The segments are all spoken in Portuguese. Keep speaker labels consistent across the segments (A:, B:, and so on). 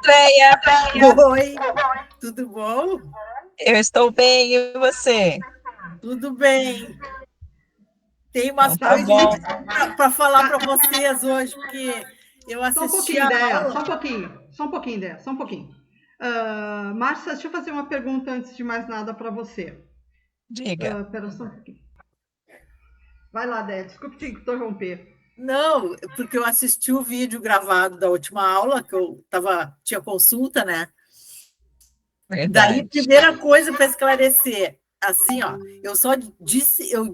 A: Andréia!
B: Oi, tudo bom?
A: Eu estou bem, e você?
B: Tudo bem. Tem umas
A: Então, tá
B: coisinhas
A: bom.
B: para falar para vocês hoje, porque eu assisti a aula.
C: Só um pouquinho, Déia, só um pouquinho. Márcia, deixa eu fazer uma pergunta antes de mais nada para você.
A: Diga.
C: Espera só um pouquinho. Vai lá, Déia, desculpe te interromper.
B: Não, porque eu assisti o vídeo gravado da última aula, que eu tinha consulta, né?
A: Verdade.
B: Daí, primeira coisa para esclarecer, assim, ó, eu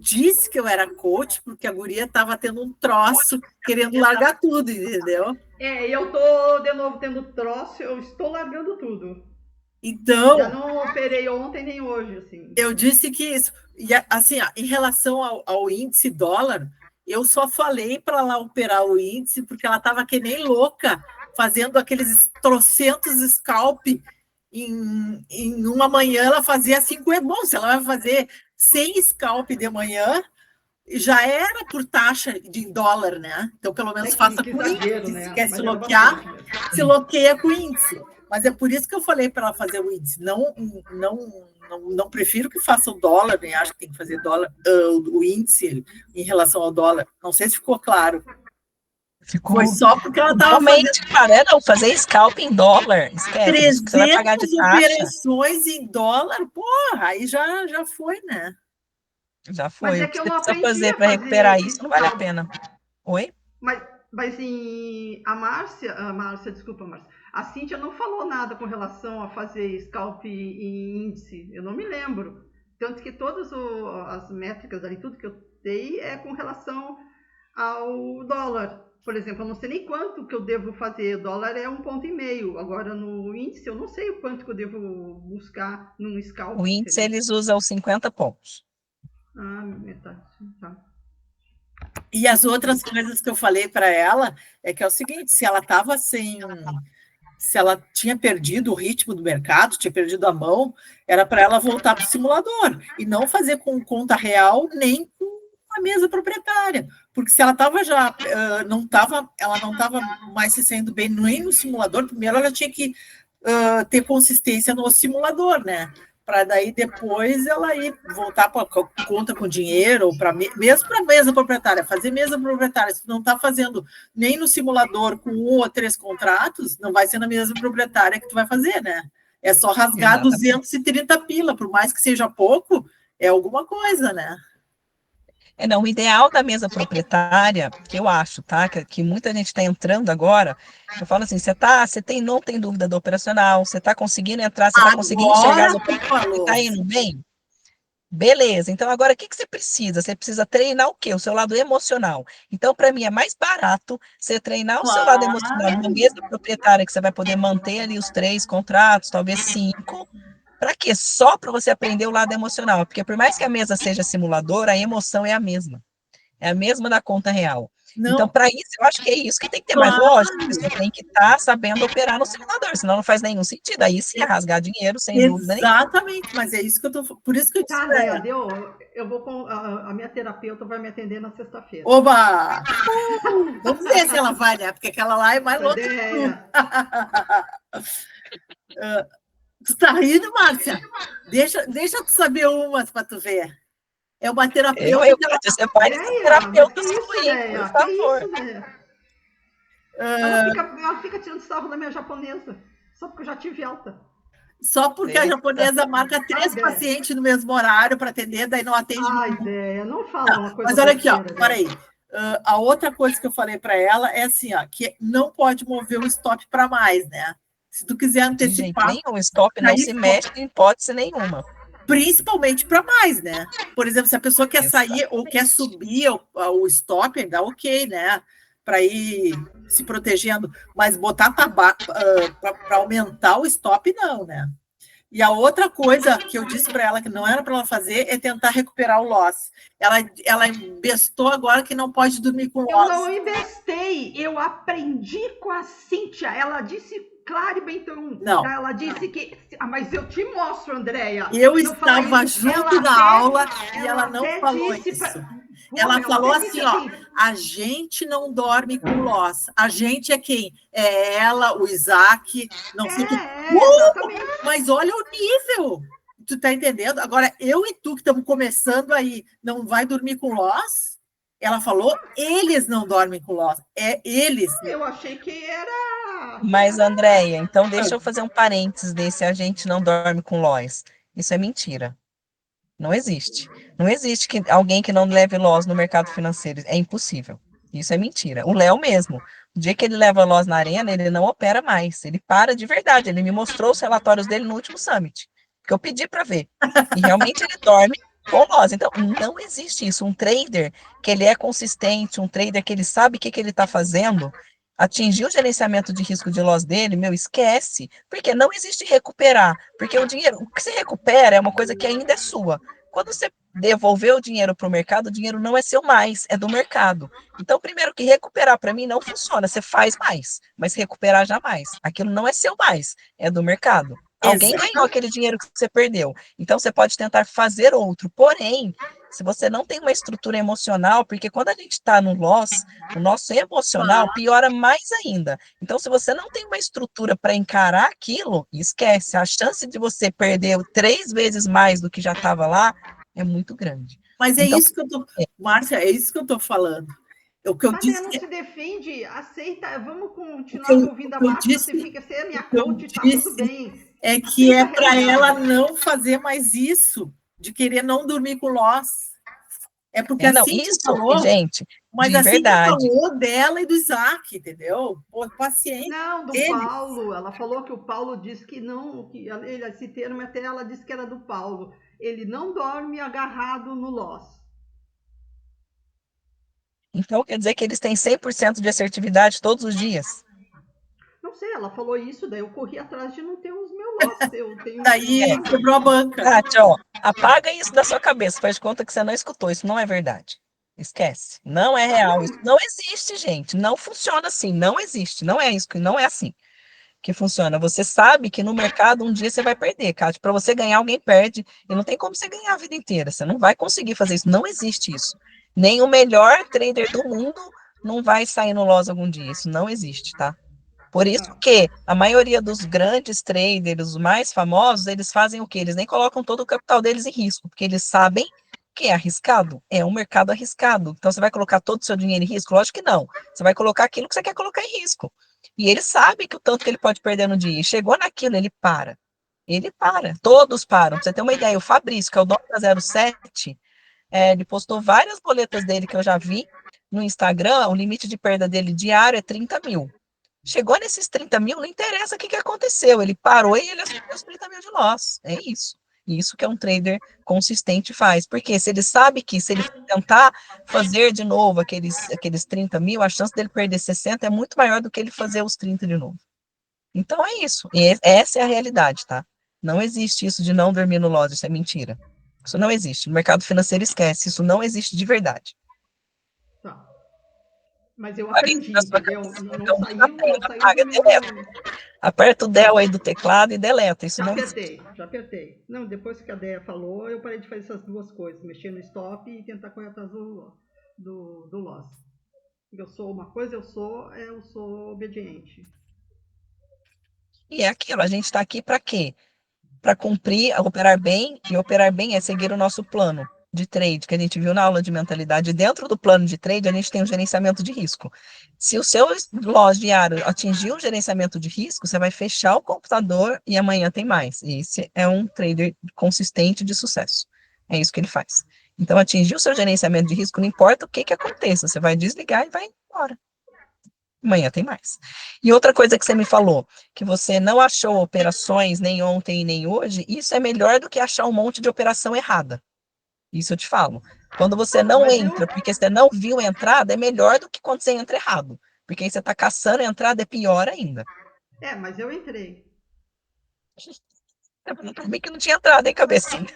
B: disse que eu era coach porque a guria estava tendo um troço, querendo largar tudo, entendeu?
C: Eu tô de novo tendo troço, eu estou largando tudo.
B: Então,
C: já não operei ontem nem hoje, assim.
B: Eu disse que isso, e assim, ó, em relação ao índice dólar, eu só falei para ela operar o índice porque ela estava que nem louca, fazendo aqueles trocentos scalp em uma manhã, ela fazia 5, é bom, se ela vai fazer 100 scalp de manhã, já era por taxa de dólar, né? Então, pelo menos faça com o índice,
C: né?
B: Se quer se bloquear, se bloqueia com o índice. Mas é por isso que eu falei para ela fazer o índice. Não prefiro que faça o dólar, nem acho que tem que fazer o índice em relação ao dólar. Não sei se ficou claro. Foi só porque ela estava
A: fazendo... fazer scalp em dólar, esquece,
B: 300
A: você vai pagar de taxa.
B: operações em dólar, porra, aí já foi, né?
A: Já foi.
C: Mas é que eu não
A: precisa fazer para recuperar isso, não vale a pena. Oi?
C: Mas a Márcia, desculpa, Márcia. A Cíntia não falou nada com relação a fazer scalp em índice. Eu não me lembro. Tanto que todas as métricas ali, tudo que eu dei é com relação ao dólar. Por exemplo, eu não sei nem quanto que eu devo fazer. O dólar é 1,5 ponto. Agora, no índice, eu não sei o quanto que eu devo buscar num scalp.
A: O índice, eles usam 50 pontos.
C: Metade. Tá.
B: E as outras coisas que eu falei para ela é que é o seguinte, se ela tinha perdido o ritmo do mercado, tinha perdido a mão, era para ela voltar para o simulador e não fazer com conta real nem com a mesa proprietária, porque se ela ela não estava mais se saindo bem nem no simulador, primeiro ela tinha que ter consistência no simulador, né? Para daí depois ela ir voltar para conta com dinheiro, ou mesmo para mesa proprietária, fazer mesa proprietária, se não está fazendo nem no simulador com 1 ou 3 contratos, não vai ser na mesa proprietária que tu vai fazer, né? É só rasgar 230 pila, por mais que seja pouco, é alguma coisa, né?
A: Não, o ideal da mesa proprietária, que eu acho, tá? Que muita gente está entrando agora, eu falo assim, não tem dúvida do operacional, você está conseguindo entrar, você está conseguindo enxergar as operações, você está indo bem? Beleza, então agora o que você precisa? Você precisa treinar o quê? O seu lado emocional. Então, para mim, é mais barato você treinar o seu lado emocional numa mesa proprietária, que você vai poder manter ali os 3 contratos, talvez 5. Para quê? Só para você aprender o lado emocional. Porque por mais que a mesa seja simulador, a emoção é a mesma. É a mesma da conta real.
B: Não.
A: Então, para isso, eu acho que é isso que tem que ter. Mas, lógico, a pessoa tem que estar sabendo operar no simulador, senão não faz nenhum sentido. Aí sim é rasgar dinheiro, sem dúvida nenhuma.
B: Exatamente, mas é isso que eu tô... Por isso que eu disse...
C: Eu vou com... A minha terapeuta vai me atender na sexta-feira.
B: Oba! Vamos ver se ela vai, né? Porque aquela lá é mais louca que tu. Tu tá rindo, Márcia? Deixa tu saber umas para tu ver. É uma terapeuta.
A: Você vai ser terapeuta excluir, por favor.
C: Ela fica tirando sarro da minha japonesa, só porque eu já tive alta.
B: Só porque a japonesa marca 3 pacientes no mesmo horário para atender, daí não atende.
C: Não fala uma coisa.
B: Mas olha aqui, ó, peraí. A outra coisa que eu falei para ela é assim, ó, que não pode mover o stop para mais, né? Se tu quiser antecipar...
A: O stop não se mexe em hipótese nenhuma.
B: Principalmente para mais, né? Por exemplo, se a pessoa quer sair ou quer subir o stop, ainda ok, né? Para ir se protegendo, mas botar para aumentar o stop, não, né? E a outra coisa que eu disse para ela que não era para ela fazer é tentar recuperar o loss. Ela bestou agora que não pode dormir com
C: Eu
B: loss.
C: não investei, eu aprendi com a Cíntia. Ela disse, claro, Bentão.
B: Não.
C: Ela disse que. Mas eu te mostro, Andréia.
B: Eu estava junto na aula e ela não falou isso. Ela falou assim, ó, a gente não dorme com loss. A gente é quem? É ela, o Isaac, não sei o que.
C: Exatamente.
B: Mas olha o nível. Tu tá entendendo? Agora, eu e tu que estamos começando aí, não vai dormir com loss? Ela falou, eles não dormem com loss. É eles.
C: Eu achei que era...
A: Mas, Andréia, então deixa eu fazer um parênteses desse a gente não dorme com loss. Isso é mentira. Não existe. Não existe alguém que não leve loss no mercado financeiro. É impossível. Isso é mentira. O Léo mesmo, o dia que ele leva loss na arena, ele não opera mais. Ele para de verdade. Ele me mostrou os relatórios dele no último summit, que eu pedi para ver. E realmente ele dorme com loss. Então, não existe isso. Um trader que ele é consistente, um trader que ele sabe o que ele está fazendo, atingir o gerenciamento de risco de loss dele, meu, esquece, porque não existe recuperar, porque o dinheiro, o que você recupera é uma coisa que ainda é sua. Quando você devolver o dinheiro para o mercado, o dinheiro não é seu mais, é do mercado. Então, primeiro que recuperar para mim não funciona, você faz mais, mas recuperar jamais. Aquilo não é seu mais, é do mercado. Alguém ganhou aquele dinheiro que você perdeu. Então, você pode tentar fazer outro. Porém, se você não tem uma estrutura emocional, porque quando a gente está no loss, o nosso emocional piora mais ainda. Então, se você não tem uma estrutura para encarar aquilo, esquece. A chance de você perder 3 vezes mais do que já estava lá é muito grande.
B: Mas é então, isso que eu tô, Márcia, é isso que eu estou falando. O que eu
C: mas
B: disse
C: não se defende, aceita, vamos continuar ouvindo a Márcia, você fica sem a minha coach, tá tudo bem.
B: É que aceita é para ela não fazer mais isso, de querer não dormir com loss. É porque
A: não,
B: assim
A: isso,
B: falou,
A: gente,
B: mas
A: de
B: assim
A: verdade.
B: falou dela e do Isaac, entendeu? Pô, paciência.
C: Não, do Paulo. Ela falou que o Paulo disse que não, que ele, esse termo até ela disse que era do Paulo. Ele não dorme agarrado no loss.
A: Então, quer dizer que eles têm 100% de assertividade todos os dias?
C: Não sei, ela falou isso, daí eu corri atrás de não ter os meus loss. Eu tenho
B: daí quebrou a banca.
A: Tati, ó, apaga isso da sua cabeça, faz de conta que você não escutou, isso não é verdade. Esquece, não é real, isso não existe, gente, não funciona assim, não existe, não é isso, não é assim que funciona. Você sabe que no mercado um dia você vai perder, Kátia. Para você ganhar, alguém perde. E não tem como você ganhar a vida inteira. Você não vai conseguir fazer isso. Não existe isso. Nem o melhor trader do mundo não vai sair no loss algum dia. Isso não existe, tá? Por isso que a maioria dos grandes traders, os mais famosos, eles fazem o quê? Eles nem colocam todo o capital deles em risco, porque eles sabem que é arriscado. É um mercado arriscado. Então, você vai colocar todo o seu dinheiro em risco? Lógico que não. Você vai colocar aquilo que você quer colocar em risco. E ele sabe que o tanto que ele pode perder no dia. E chegou naquilo, ele para. Ele para. Todos param. Pra você ter uma ideia, o Fabrício, que é o dono da 07, ele postou várias boletas dele que eu já vi no Instagram. O limite de perda dele diário é 30 mil. Chegou nesses 30 mil, não interessa o que aconteceu. Ele parou e ele assumiu os 30 mil de loss. É isso. Isso que é um trader consistente faz. Porque se ele sabe que se ele tentar fazer de novo aqueles 30 mil, a chance dele perder 60 é muito maior do que ele fazer os 30 de novo. Então é isso. E essa é a realidade, tá? Não existe isso de não dormir no loss, isso é mentira. Isso não existe. O mercado financeiro esquece, isso não existe de verdade.
C: Tá. Mas eu aprendi, entendeu? Não saiu
A: Aperta o del aí do teclado e deleta. Isso
C: já apertei. Não, depois que a Deia falou, eu parei de fazer essas duas coisas, mexer no stop e tentar correr atrás do loss. Eu sou uma coisa, eu sou obediente.
A: E é aquilo, a gente está aqui para quê? Para cumprir, operar bem, e operar bem é seguir o nosso plano de trade, que a gente viu na aula de mentalidade. Dentro do plano de trade, a gente tem o gerenciamento de risco. Se o seu loss diário atingir o gerenciamento de risco, você vai fechar o computador e amanhã tem mais. Esse é um trader consistente de sucesso. É isso que ele faz. Então, atingir o seu gerenciamento de risco, não importa o que aconteça, você vai desligar e vai embora. Amanhã tem mais. E outra coisa que você me falou, que você não achou operações nem ontem nem hoje, isso é melhor do que achar um monte de operação errada. Isso eu te falo. Quando você não entra, porque você não viu a entrada, é melhor do que quando você entra errado. Porque aí você está caçando a entrada, é pior ainda.
C: Mas eu entrei.
A: Pra mim que não tinha entrado, hein, cabecinha?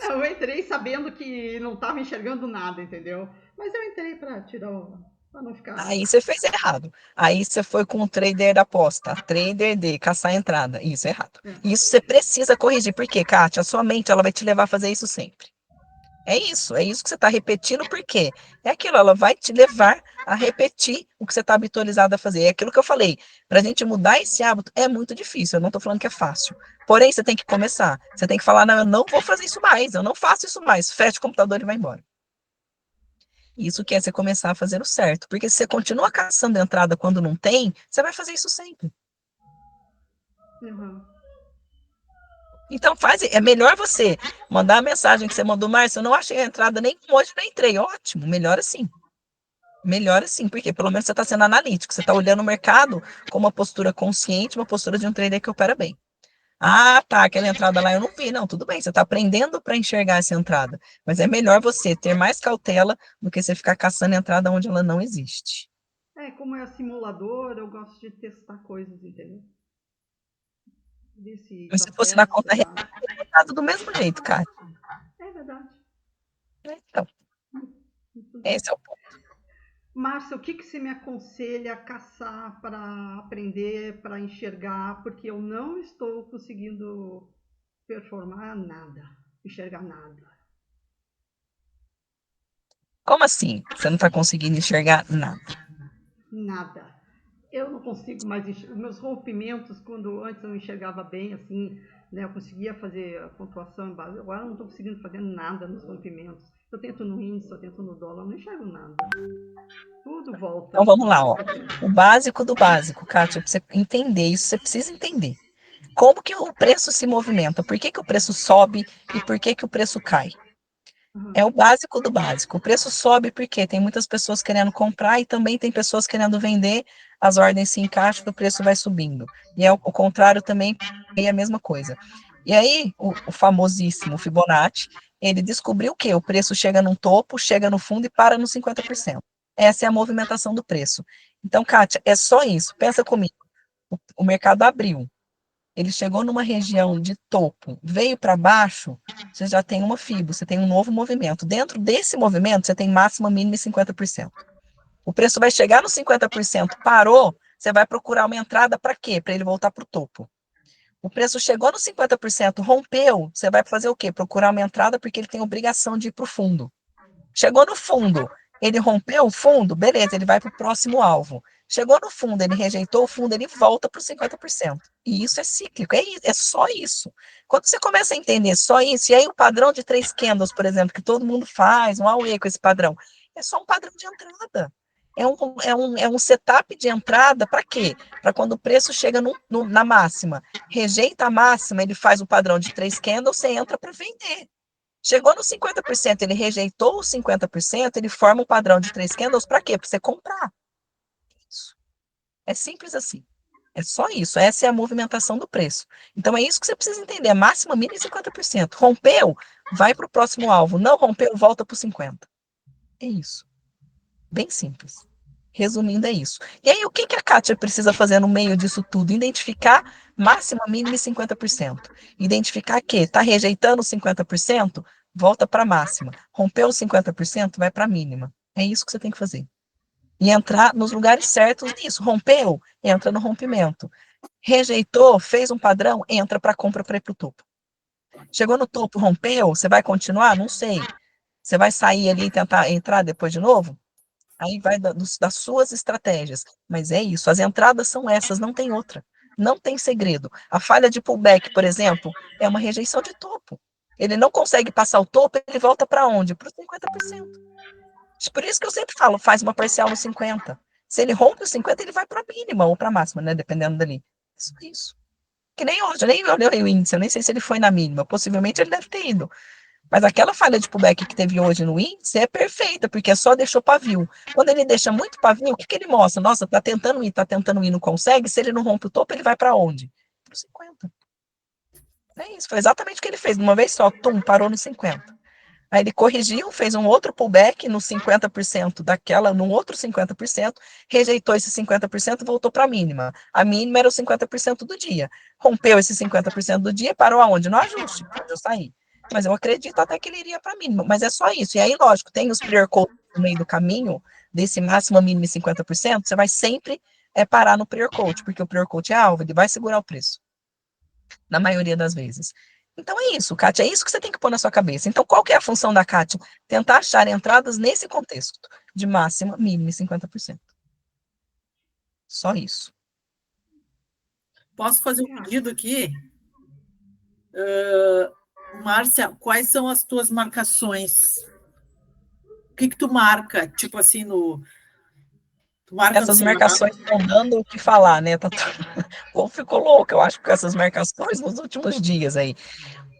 C: Não, eu entrei sabendo que não estava enxergando nada, entendeu? Mas eu entrei para tirar o. Para não ficar.
A: Aí você fez errado. Aí você foi com o trader da aposta, trader de caçar a entrada. Isso é errado.
C: É.
A: Isso você precisa corrigir. Por quê, Kátia? A sua mente ela vai te levar a fazer isso sempre. É isso que você está repetindo, por quê? É aquilo, ela vai te levar a repetir o que você está habitualizado a fazer. É aquilo que eu falei. Para a gente mudar esse hábito é muito difícil. Eu não estou falando que é fácil. Porém, você tem que começar. Você tem que falar, não, eu não vou fazer isso mais, eu não faço isso mais. Fecha o computador e vai embora. Isso que é você começar a fazer o certo. Porque se você continua caçando entrada quando não tem, você vai fazer isso sempre.
C: Uhum.
A: Então é melhor você mandar a mensagem que você mandou, Márcio, eu não achei a entrada nem hoje, nem entrei. Ótimo, melhor assim. Melhor assim, porque pelo menos você está sendo analítico, você está olhando o mercado com uma postura consciente, uma postura de um trader que opera bem. Ah, tá, aquela entrada lá eu não vi. Não, tudo bem, você está aprendendo para enxergar essa entrada. Mas é melhor você ter mais cautela do que você ficar caçando entrada onde ela não existe.
C: Como é simulador, eu gosto de testar coisas, entendeu? Ver se
A: Mas
C: tá
A: se fosse na
C: certo, se
A: conta real,
C: tá.
A: teria botado do mesmo jeito, cara.
C: É verdade.
A: Então,
C: Muito bem.
A: esse é o ponto.
C: Márcia, o que você me aconselha a caçar para aprender, para enxergar? Porque eu não estou conseguindo performar nada, enxergar nada.
A: Como assim? Você não está conseguindo enxergar nada?
C: Nada. Eu não consigo mais enxergar. Meus rompimentos, quando antes eu enxergava bem, assim, né, eu conseguia fazer a pontuação em base. Agora eu não estou conseguindo fazer nada nos rompimentos. Eu tento no índice, eu tento no dólar, eu não enxergo nada. Tudo volta.
A: Então vamos lá, ó. O básico do básico, Kátia, para você entender isso, você precisa entender. Como que o preço se movimenta? Por que que o preço sobe e por que que o preço cai? É o básico do básico. O preço sobe porque tem muitas pessoas querendo comprar e também tem pessoas querendo vender, as ordens se encaixam e o preço vai subindo. E é o contrário também, é a mesma coisa. E aí, o famosíssimo Fibonacci, ele descobriu que o preço chega num topo, chega no fundo e para no 50%. Essa é a movimentação do preço. Então, Kátia, é só isso. Pensa comigo. O mercado abriu. Ele chegou numa região de topo, veio para baixo, você já tem uma FIBO, você tem um novo movimento. Dentro desse movimento, você tem máxima, mínima e 50%. O preço vai chegar no 50%, parou, você vai procurar uma entrada para quê? Para ele voltar para o topo. O preço chegou no 50%, rompeu, você vai fazer o quê? Procurar uma entrada porque ele tem obrigação de ir para o fundo. Chegou no fundo, ele rompeu o fundo, beleza, ele vai para o próximo alvo. Chegou no fundo, ele rejeitou o fundo, ele volta para os 50%. E isso é cíclico, é só isso. Quando você começa a entender só isso, e aí o padrão de 3 candles, por exemplo, que todo mundo faz, um AUE com esse padrão, é só um padrão de entrada. É um setup de entrada para quê? Para quando o preço chega na máxima, rejeita a máxima, ele faz o padrão de 3 candles, você entra para vender. Chegou no 50%, ele rejeitou os 50%, ele forma um padrão de 3 candles para quê? Para você comprar. Isso. É simples assim. É só isso. Essa é a movimentação do preço. Então é isso que você precisa entender. Máxima, mínima e 50%. Rompeu, vai para o próximo alvo. Não rompeu, volta para o 50%. É isso. Bem simples. Resumindo, é isso. E aí, o que a Kátia precisa fazer no meio disso tudo? Identificar máxima, mínima e 50%. Identificar que está rejeitando 50%, volta para a máxima. Rompeu os 50%, vai para a mínima. É isso que você tem que fazer. E entrar nos lugares certos nisso. Rompeu, entra no rompimento. Rejeitou, fez um padrão, entra para compra para ir para o topo. Chegou no topo, rompeu, você vai continuar? Não sei. Você vai sair ali e tentar entrar depois de novo? Aí vai das suas estratégias. Mas é isso, as entradas são essas, não tem outra. Não tem segredo. A falha de pullback, por exemplo, é uma rejeição de topo. Ele não consegue passar o topo, ele volta para onde? Para os 50%. Por isso que eu sempre falo, faz uma parcial no 50%. Se ele rompe o 50%, ele vai para a mínima ou para a máxima, né? Dependendo dali. Isso. Que nem hoje, eu nem olhei o índice, eu nem sei se ele foi na mínima. Possivelmente ele deve ter ido. Mas aquela falha de pullback que teve hoje no índice é perfeita, porque só deixou pavio. Quando ele deixa muito pavio, o que que ele mostra? Nossa, tá tentando ir, não consegue. Se ele não rompe o topo, ele vai para onde? Para 50. É isso, foi exatamente o que ele fez. De uma vez só, tum, parou no 50. Aí ele corrigiu, fez um outro pullback no 50% daquela, num outro 50%, rejeitou esse 50% e voltou para a mínima. A mínima era o 50% do dia. Rompeu esse 50% do dia e parou aonde? No ajuste, onde eu saí. Mas eu acredito até que ele iria para a mínima, mas é só isso. E aí, lógico, tem os prior quotes no meio do caminho, desse máximo, mínimo e 50%, você vai sempre parar no prior quote, porque o prior quote é alvo, ele vai segurar o preço, na maioria das vezes. Então é isso, Kátia, é isso que você tem que pôr na sua cabeça. Então, qual que é a função da Kátia? Tentar achar entradas nesse contexto, de máxima, mínima e 50%. Só isso.
B: Posso fazer um pedido aqui? Márcia, quais são as tuas marcações? O que tu marca? Tipo assim, tu marca no
A: Essas
B: semanal?
A: marcações estão dando o que falar, né? O povo ficou louco, eu acho, com essas marcações nos últimos dias aí.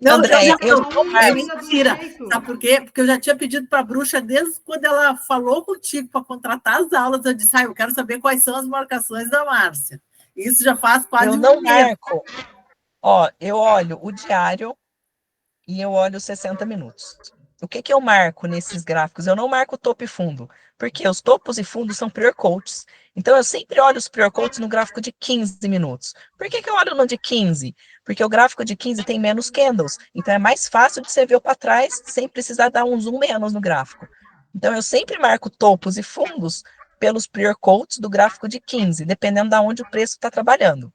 B: Não,
A: Andréia, eu
C: Cada
A: sou
C: um
B: é
C: ensina
A: Marcos.
C: de um
B: mentira.
C: jeito.
B: Sabe por quê? Porque eu já tinha pedido para a bruxa desde quando ela falou contigo para contratar as aulas. Eu disse, eu quero saber quais são as marcações da Márcia. Isso já faz quase
A: Eu
B: um
A: não
B: mês.
A: marco. Ó, eu olho o diário e eu olho os 60 minutos. O que que eu marco nesses gráficos? Eu não marco topo e fundo, porque os topos e fundos são prior quotes. Então, eu sempre olho os prior quotes no gráfico de 15 minutos. Por que que eu olho no de 15? Porque o gráfico de 15 tem menos candles. Então, é mais fácil de você ver para trás sem precisar dar um zoom menos no gráfico. Então, eu sempre marco topos e fundos pelos prior quotes do gráfico de 15, dependendo de onde o preço está trabalhando.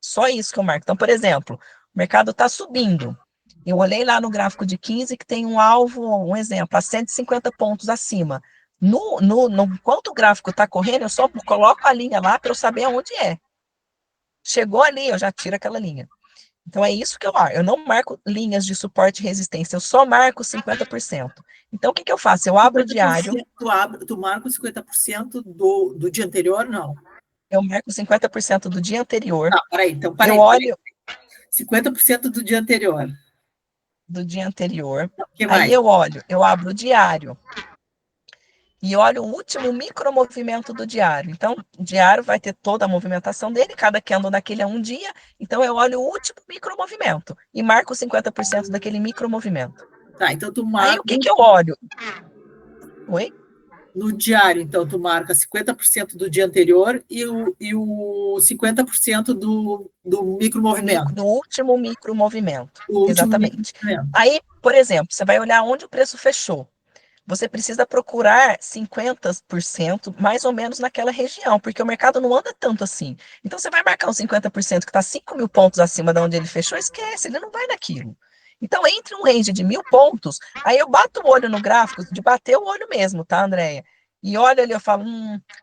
A: Só isso que eu marco. Então, por exemplo, o mercado está subindo. Eu olhei lá no gráfico de 15 que tem um alvo, um exemplo, a 150 pontos acima. Enquanto o gráfico está correndo, eu só coloco a linha lá para eu saber aonde é. Chegou ali, eu já tiro aquela linha. Então é isso que eu marco. Eu não marco linhas de suporte e resistência, eu só marco 50%. Então o que que eu faço? Eu abro o diário,
B: Tu marca os 50% do dia anterior? Não.
A: eu marco 50% do dia anterior,
B: Não, peraí, então,
A: eu
B: peraí.
A: olho
B: 50% do dia anterior.
A: do dia anterior,
B: O que
A: aí
B: mais?
A: eu abro o diário. E olha o último micromovimento do diário. Então, o diário vai ter toda a movimentação dele, cada candle daquele é um dia. Então, eu olho o último micromovimento e marco 50% daquele micromovimento.
B: Tá, então tu
A: Aí,
B: marca
A: o que que eu olho? Oi?
B: no diário, então tu marca 50% do dia anterior e o 50% do micromovimento.
A: Do último micromovimento.
B: O último
A: Exatamente.
B: micromovimento.
A: Aí, por exemplo, você vai olhar onde o preço fechou. Você precisa procurar 50% mais ou menos naquela região, porque o mercado não anda tanto assim. Então, você vai marcar um 50% que está 5 mil pontos acima de onde ele fechou, esquece, ele não vai naquilo. Então, entre um range de 1.000 pontos, aí eu bato o olho no gráfico, de bater o olho mesmo, tá, Andréia? E olha ali, eu falo,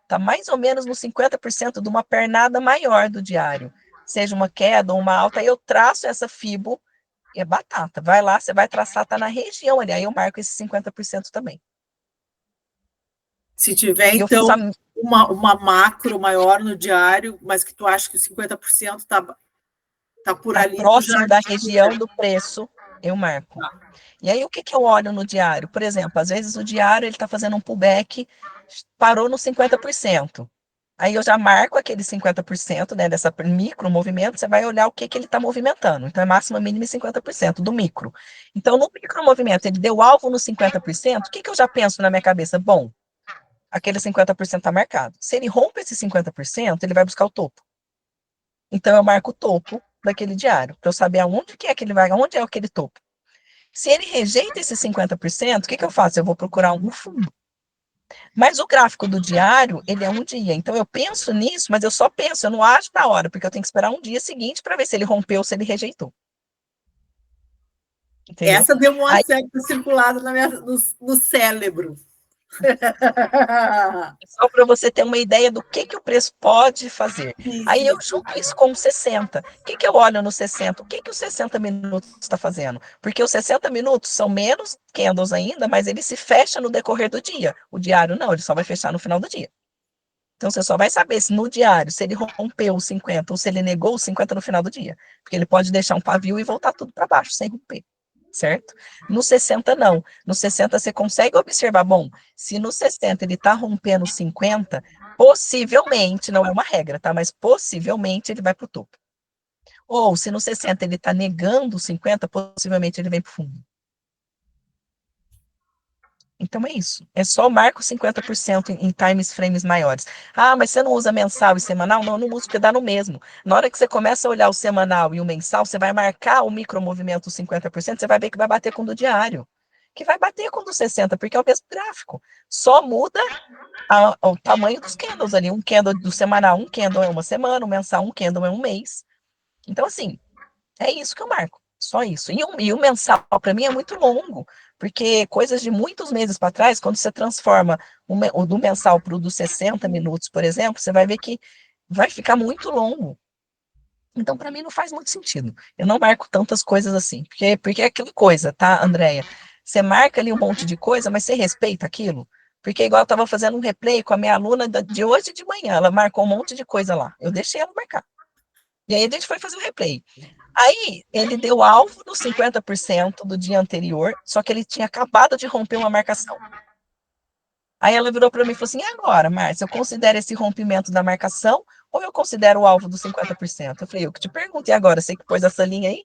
A: tá mais ou menos no 50% de uma pernada maior do diário, seja uma queda ou uma alta, aí eu traço essa fibo é batata. Vai lá, você vai traçar, tá na região ali. Aí eu marco esses 50% também.
B: Se tiver,
A: E eu faço
B: então, uma macro maior no diário, mas que tu acha que o 50% tá por
A: tá
B: ali, tu já
A: próximo da região do preço, eu marco. E aí, o que que eu olho no diário? Por exemplo, às vezes o diário ele está fazendo um pullback, parou no 50%. Aí eu já marco aquele 50%, né, dessa micro movimento, você vai olhar o que que ele está movimentando. Então, é máxima, mínima e 50% do micro. Então, no micro movimento, ele deu alvo no 50%, o que que eu já penso na minha cabeça? Bom, aquele 50% está marcado. Se ele rompe esse 50%, ele vai buscar o topo. Então, eu marco o topo daquele diário, para eu saber aonde que é que ele vai, aonde é aquele topo. Se ele rejeita esse 50%, o que que eu faço? Eu vou procurar um no fundo. Mas o gráfico do diário, ele é um dia. Então, eu penso nisso, mas eu só penso, eu não ajo na hora, porque eu tenho que esperar um dia seguinte para ver se ele rompeu ou se ele rejeitou. Entendeu?
B: Essa deu uma
A: Aí,
B: certa circulada no cérebro.
A: só para você ter uma ideia do que o preço pode fazer.
B: Sim,
A: Aí eu
B: sim, sim.
A: junto isso com 60. O que eu olho no 60? O que os 60 minutos está fazendo? Porque os 60 minutos são menos candles ainda, mas ele se fecha no decorrer do dia. O diário não, ele só vai fechar no final do dia. Então você só vai saber se no diário, se ele rompeu os 50 ou se ele negou os 50 no final do dia. Porque ele pode deixar um pavio e voltar tudo para baixo, sem romper. Certo? No 60, não. No 60, você consegue observar, bom, se no 60 ele está rompendo 50, possivelmente, não é uma regra, tá? Mas possivelmente ele vai para o topo. Ou se no 60 ele está negando 50, possivelmente ele vem para o fundo. Então é isso. É só marco 50% em times frames maiores. Ah, mas você não usa mensal e semanal? Não, não uso porque dá no mesmo. Na hora que você começa a olhar o semanal e o mensal, você vai marcar o micromovimento 50%, você vai ver que vai bater com o do diário. Que vai bater com o do 60, porque é o mesmo gráfico. Só muda o tamanho dos candles ali. Um candle do semanal, um candle é uma semana, o mensal, um candle é um mês. Então, assim, é isso que eu marco, só isso. E o mensal, para mim, é muito longo, porque coisas de muitos meses para trás, quando você transforma o do mensal para o dos 60 minutos, por exemplo, você vai ver que vai ficar muito longo. Então, para mim, não faz muito sentido. Eu não marco tantas coisas assim, porque é aquela coisa, tá, Andréia? Você marca ali um monte de coisa, mas você respeita aquilo? Porque, igual eu estava fazendo um replay com a minha aluna de hoje de manhã, ela marcou um monte de coisa lá. Eu deixei ela marcar. E aí a gente foi fazer o replay. Aí ele deu alvo nos 50% do dia anterior, só que ele tinha acabado de romper uma marcação. Aí ela virou para mim e falou assim: e agora, Márcia, eu considero esse rompimento da marcação ou eu considero o alvo dos 50%? Eu falei: eu que te pergunto, e agora? Você que pôs essa linha aí?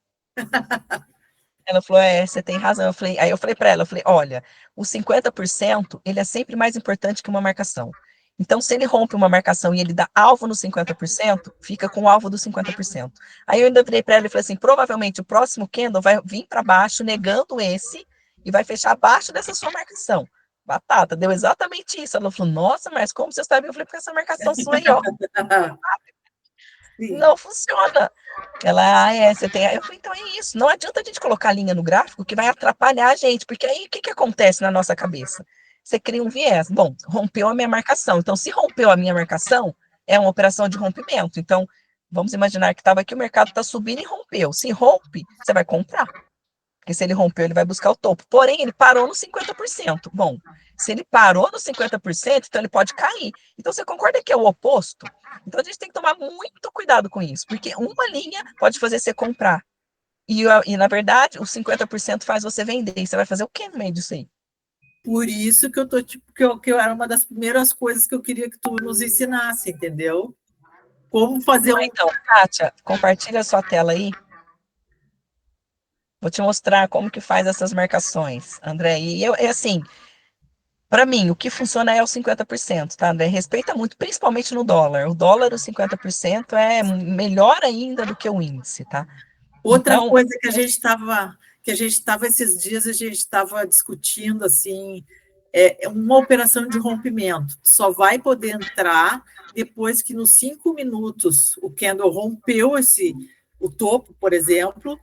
A: Ela falou: é, você tem razão. Aí eu falei para ela: eu falei, olha, o 50% ele é sempre mais importante que uma marcação. Então, se ele rompe uma marcação e ele dá alvo no 50%, fica com o alvo do 50%. Aí eu ainda virei para ela e falei assim: provavelmente o próximo candle vai vir para baixo, negando esse, e vai fechar abaixo dessa sua marcação. Batata, deu exatamente isso. Ela falou: nossa, mas como você sabe? Eu falei: porque essa marcação sua aí, ó,
B: Sim.
A: não funciona. Ela, você tem. Eu falei, então é isso. Não adianta a gente colocar a linha no gráfico que vai atrapalhar a gente, porque aí o que acontece na nossa cabeça? Você cria um viés. Bom, rompeu a minha marcação. Então, se rompeu a minha marcação, é uma operação de rompimento. Então, vamos imaginar que estava aqui, o mercado está subindo e rompeu. Se rompe, você vai comprar. Porque se ele rompeu, ele vai buscar o topo. Porém, ele parou no 50%. Bom, se ele parou no 50%, então ele pode cair. Então, você concorda que é o oposto? Então, a gente tem que tomar muito cuidado com isso, porque uma linha pode fazer você comprar. E na verdade, os 50% faz você vender. E você vai fazer o quê no meio disso aí?
B: Por isso que eu tô tipo que eu era uma das primeiras coisas que eu queria que tu nos ensinasse, entendeu? Como fazer
A: Não,
B: um.
A: então, Kátia, compartilha a sua tela aí. Vou te mostrar como que faz essas marcações, André. E é assim, para mim, o que funciona é o 50%, tá, André? Respeita muito, principalmente no dólar. O dólar, os 50% é melhor ainda do que o índice, tá?
B: Outra
A: Então,
B: coisa que a gente estava esses dias, a gente estava discutindo assim, é uma operação de rompimento. Só vai poder entrar depois que nos 5 minutos o candle rompeu o topo, por exemplo,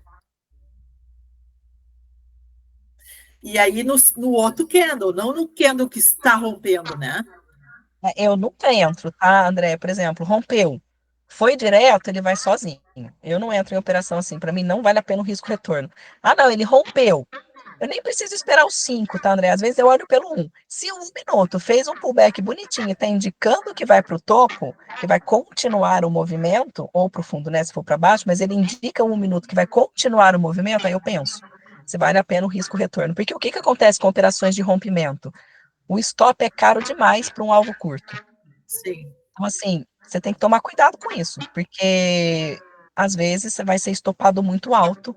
B: e aí no outro candle, não no candle que está rompendo, né?
A: eu nunca entro, tá, André? Por exemplo, rompeu. Foi direto, ele vai sozinho. Eu não entro em operação assim. Para mim, não vale a pena o risco retorno. Ah, não, ele rompeu. Eu nem preciso esperar os 5, tá, André? Às vezes eu olho pelo 1. Se 1 minuto fez um pullback bonitinho e está indicando que vai para o topo, que vai continuar o movimento, ou para o fundo, né, se for para baixo, mas ele indica 1 minuto que vai continuar o movimento, aí eu penso, se vale a pena o risco retorno. Porque o que acontece com operações de rompimento? O stop é caro demais para um alvo curto.
B: Sim.
A: Então, assim, você tem que tomar cuidado com isso, porque às vezes você vai ser estopado muito alto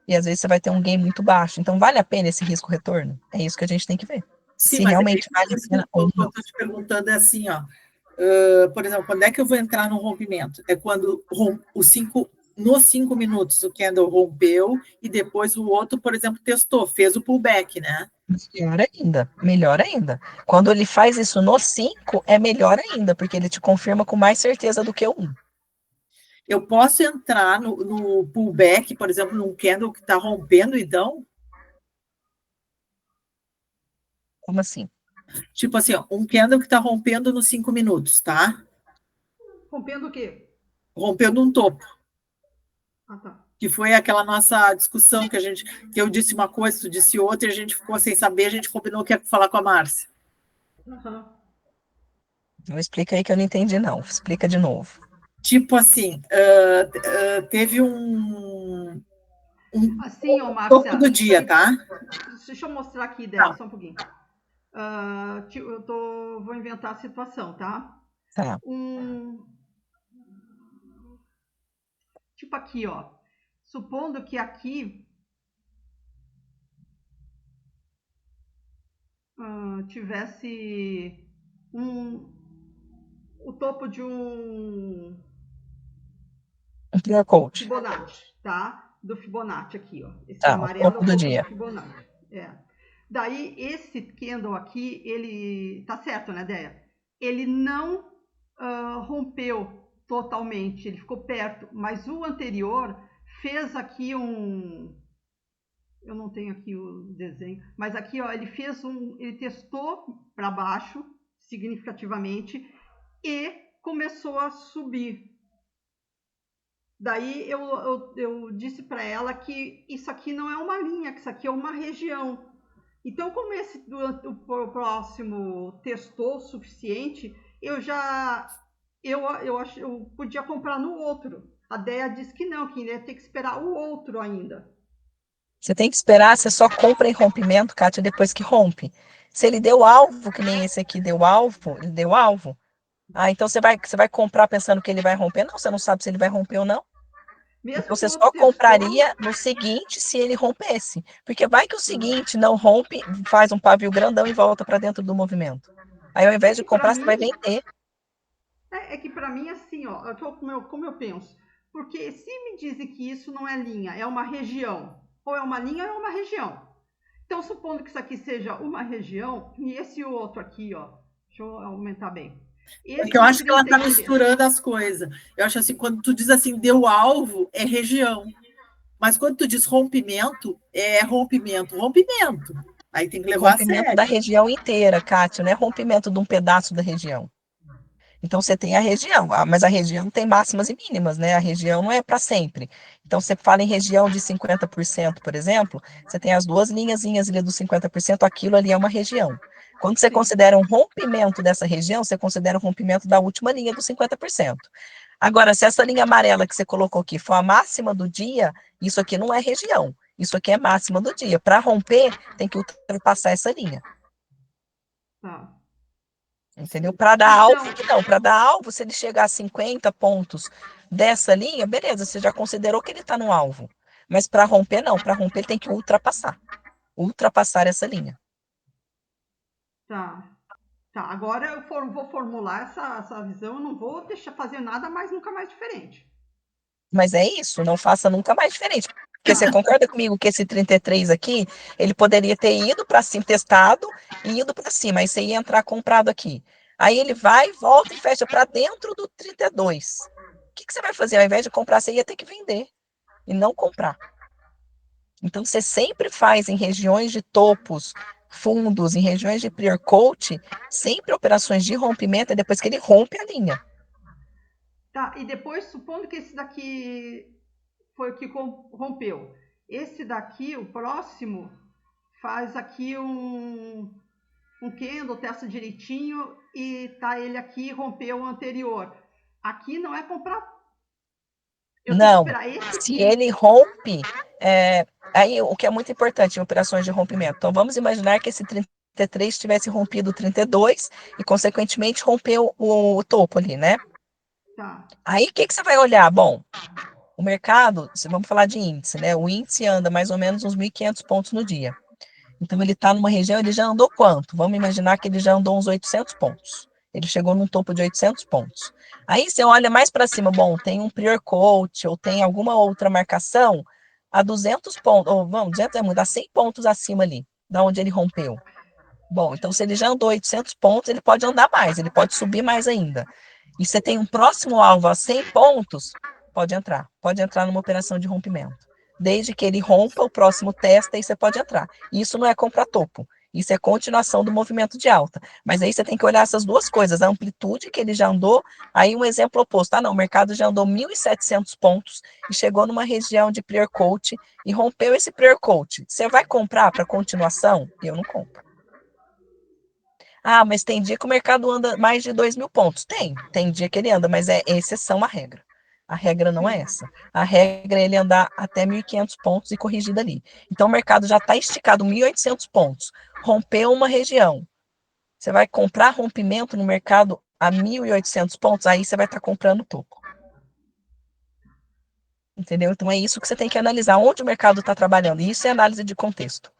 A: e às vezes você vai ter um gain muito baixo. Então, vale a pena esse risco-retorno? É isso que a gente tem que ver.
B: Sim,
A: Se
B: mas é
A: realmente vale
B: isso
A: a pena
B: que eu
A: ou não.
B: estou te perguntando é assim, ó. Por exemplo, quando é que eu vou entrar no rompimento? É quando nos 5 minutos o candle rompeu e depois o outro, por exemplo, testou, fez o pullback, né?
A: Melhor ainda, melhor ainda. Quando ele faz isso no 5, é melhor ainda, porque ele te confirma com mais certeza do que o 1.
B: Eu posso entrar no pullback, por exemplo, num candle que está rompendo, então?
A: Como assim?
B: Tipo assim, ó, um candle que está rompendo nos 5 minutos, tá?
C: Rompendo o quê?
B: Rompendo um topo.
C: Ah, tá.
B: Que foi aquela nossa discussão que eu disse uma coisa, tu disse outra, e a gente ficou sem saber, a gente combinou que ia falar com a Márcia.
C: Uhum.
A: Não explica aí que eu não entendi, não. Explica de novo.
B: Tipo assim, teve um
C: Assim, ô
B: topo
C: Márcia,
B: do dia, tá?
C: deixa eu mostrar aqui, Débora,
B: Tá.
C: só um pouquinho. Vou inventar a situação, tá?
A: Tá.
C: Um, tipo aqui, ó. Supondo que aqui tivesse o topo de um
A: prior coach.
C: Fibonacci, tá? Do Fibonacci aqui, ó. Esse
A: Tá, o
C: amarelo é
A: topo
C: o
A: do
C: topo
A: dia.
C: do Fibonacci. Daí, esse candle aqui, ele... Tá certo, né, Deia? Ele não rompeu totalmente, ele ficou perto. Mas o anterior fez aqui eu não tenho aqui o desenho, mas aqui, ó, ele testou para baixo significativamente e começou a subir. Daí eu disse para ela que isso aqui não é uma linha, que isso aqui é uma região. Então, como o próximo testou o suficiente, eu podia comprar no outro. A Deia disse que não, que ia ter que esperar o outro ainda.
A: Você tem que esperar, você só compra em rompimento, Kátia, depois que rompe. Se ele deu alvo, que nem esse aqui deu alvo, ele deu alvo. Então você vai comprar pensando que ele vai romper? Não, você não sabe se ele vai romper ou não.
C: Mesmo
A: Então
C: que o
A: você
C: outro
A: só
C: testou,
A: compraria no seguinte se ele rompesse. Porque vai que o seguinte não rompe, faz um pavio grandão e volta para dentro do movimento. Aí ao invés de comprar, você vai vender.
C: que para mim, assim, ó, como eu penso. Porque se me dizem que isso não é linha, é uma região. Ou é uma linha ou é uma região. Então, supondo que isso aqui seja uma região, e esse outro aqui, ó, deixa eu aumentar bem.
B: Porque eu acho que ela está misturando as coisas. Eu acho assim, quando tu diz assim, deu alvo, é região. Mas quando tu diz rompimento, é rompimento. Aí tem que levar a
A: Rompimento da
B: sério.
A: região inteira, Kátia, não é rompimento de um pedaço da região. Então você tem a região, mas a região tem máximas e mínimas, né? A região não é para sempre. Então você fala em região de 50%, por exemplo, você tem as duas linhazinhas ali dos 50%, aquilo ali é uma região. Quando você considera um rompimento dessa região, você considera o rompimento da última linha dos 50%. Agora, se essa linha amarela que você colocou aqui for a máxima do dia, isso aqui não é região, isso aqui é máxima do dia. Para romper, tem que ultrapassar essa linha.
C: Tá.
A: Entendeu? Para dar alvo, não. Para dar alvo, se ele chegar a 50 pontos dessa linha, beleza, você já considerou que ele está no alvo. Mas para romper, não. Para romper, ele tem que ultrapassar. Ultrapassar essa linha.
C: Tá. Agora vou formular essa visão, eu não vou deixar fazer nada mais, nunca mais diferente.
A: Mas é isso, não faça nunca mais diferente. Porque você concorda comigo que esse 33 aqui, ele poderia ter ido para cima, testado, e ido para cima. Aí você ia entrar comprado aqui. Aí ele vai, volta e fecha para dentro do 32. O que você vai fazer? Ao invés de comprar, você ia ter que vender e não comprar. Então, você sempre faz em regiões de topos, fundos, em regiões de clear coat, sempre operações de rompimento, é depois que ele rompe a linha.
C: Tá, e depois, supondo que esse daqui foi o que rompeu. Esse daqui, o próximo, faz aqui um candle, testa direitinho, e tá ele aqui, rompeu o anterior. Aqui não é comprar. Eu tenho que
A: Não,
C: esperar esse
A: se ele rompe, aí o que é muito importante em operações de rompimento. Então, vamos imaginar que esse 33 tivesse rompido o 32 e, consequentemente, rompeu o topo ali, né?
C: Tá.
A: Aí, o que você vai olhar? Bom, o mercado, vamos falar de índice, né? O índice anda mais ou menos uns 1.500 pontos no dia. Então, ele está numa região, ele já andou quanto? Vamos imaginar que ele já andou uns 800 pontos. Ele chegou num topo de 800 pontos. Aí você olha mais para cima, bom, tem um prior coach ou tem alguma outra marcação a 200 pontos, ou vamos, 200 é muito, a 100 pontos acima ali, da onde ele rompeu. Bom, então se ele já andou 800 pontos, ele pode andar mais, ele pode subir mais ainda. E você tem um próximo alvo a 100 pontos, pode entrar numa operação de rompimento. Desde que ele rompa, o próximo testa e você pode entrar. Isso não é comprar topo, isso é continuação do movimento de alta. Mas aí você tem que olhar essas duas coisas, a amplitude que ele já andou, aí um exemplo oposto. Ah, não, o mercado já andou 1.700 pontos e chegou numa região de clear coat e rompeu esse clear coat. Você vai comprar para continuação? Eu não compro. Ah, mas tem dia que o mercado anda mais de 2.000 pontos. Tem dia que ele anda, mas é exceção à regra. A regra não é essa. A regra é ele andar até 1.500 pontos e corrigir dali. Então, o mercado já está esticado 1.800 pontos. Rompeu uma região. Você vai comprar rompimento no mercado a 1.800 pontos, aí você vai estar comprando topo. Entendeu? Então, é isso que você tem que analisar. Onde o mercado está trabalhando. Isso é análise de contexto.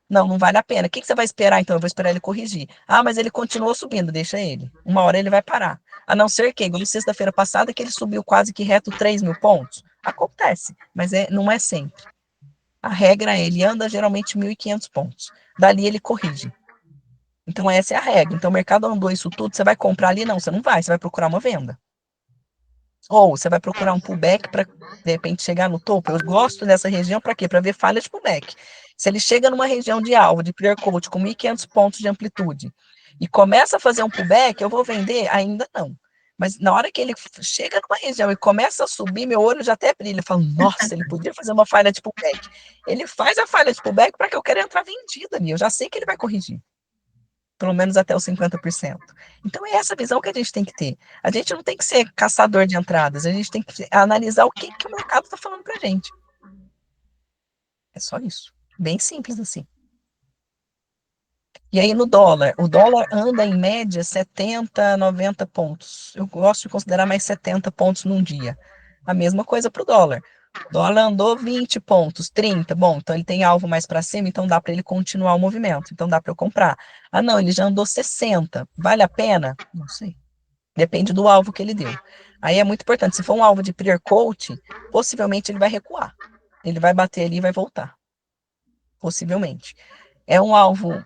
A: Não, não vale a pena. O que que você vai esperar então? Eu vou esperar ele corrigir. Ah, mas ele continuou subindo, deixa ele. Uma hora ele vai parar. A não ser que, igual sexta-feira passada, que ele subiu quase que reto 3.000 pontos. Acontece, mas não é sempre. A regra é, ele anda geralmente 1.500 pontos. Dali ele corrige. Então essa é a regra. Então o mercado andou isso tudo, você vai comprar ali? Não, você não vai, você vai procurar uma venda. Ou você vai procurar um pullback para, de repente, chegar no topo. Eu gosto dessa região para quê? Para ver falha de pullback. Se ele chega numa região de alvo, de clear coat, com 1.500 pontos de amplitude, e começa a fazer um pullback, eu vou vender? Ainda não. Mas na hora que ele chega numa região e começa a subir, meu olho já até brilha. Eu falo, nossa, ele podia fazer uma falha de pullback. Ele faz a falha de pullback para que eu quero entrar vendido ali. Eu já sei que ele vai corrigir pelo menos até os 50%. Então é essa visão que a gente tem que ter. A gente não tem que ser caçador de entradas, a gente tem que analisar o que, que o mercado está falando para a gente. É só isso. Bem simples assim. E aí no dólar, o dólar anda em média 70, 90 pontos. Eu gosto de considerar mais 70 pontos num dia. A mesma coisa para o dólar. O dólar andou 20 pontos, 30. Bom, então ele tem alvo mais para cima, então dá para ele continuar o movimento. Então dá para eu comprar. Ah, não, ele já andou 60. Vale a pena? Não sei. Depende do alvo que ele deu. Aí é muito importante. Se for um alvo de pre coach, possivelmente ele vai recuar. Ele vai bater ali e vai voltar. Possivelmente. É um alvo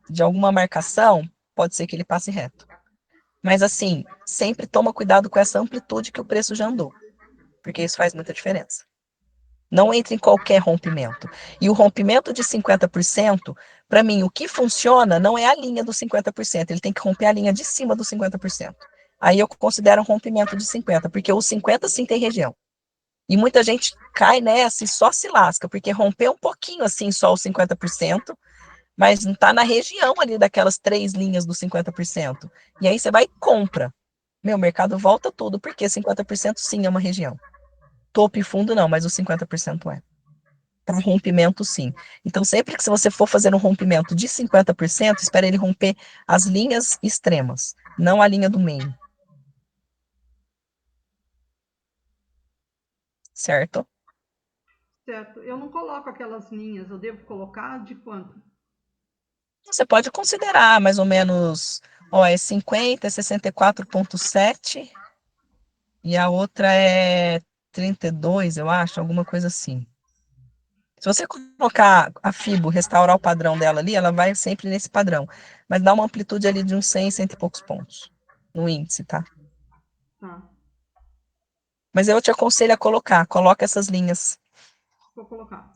A: de alguma marcação, pode ser que ele passe reto. Mas assim, sempre toma cuidado com essa amplitude que o preço já andou, porque isso faz muita diferença. Não entre em qualquer rompimento. E o rompimento de 50%, para mim, o que funciona não é a linha dos 50%, ele tem que romper a linha de cima dos 50%. Aí eu considero um rompimento de 50%, porque o 50% sim tem região. E muita gente cai nessa e só se lasca, porque rompeu um pouquinho assim, só os 50%, mas não está na região ali daquelas 3 linhas dos 50%. E aí você vai e compra. Meu, o mercado volta tudo, porque 50% sim é uma região. Topo e fundo não, mas os 50% é. Para rompimento, sim. Então, sempre que você for fazer um rompimento de 50%, espere ele romper as linhas extremas, não a linha do meio. Certo?
C: Certo. Eu não coloco aquelas linhas, eu devo colocar de quanto?
A: Você pode considerar mais ou menos, ó, é 50, é 64,7 e a outra é 32, eu acho, alguma coisa assim. Se você colocar a FIBO, restaurar o padrão dela ali, ela vai sempre nesse padrão. Mas dá uma amplitude ali de uns 100, cento e poucos pontos no índice, tá?
C: Tá,
A: Mas eu te aconselho a coloca essas linhas.
C: vou colocar.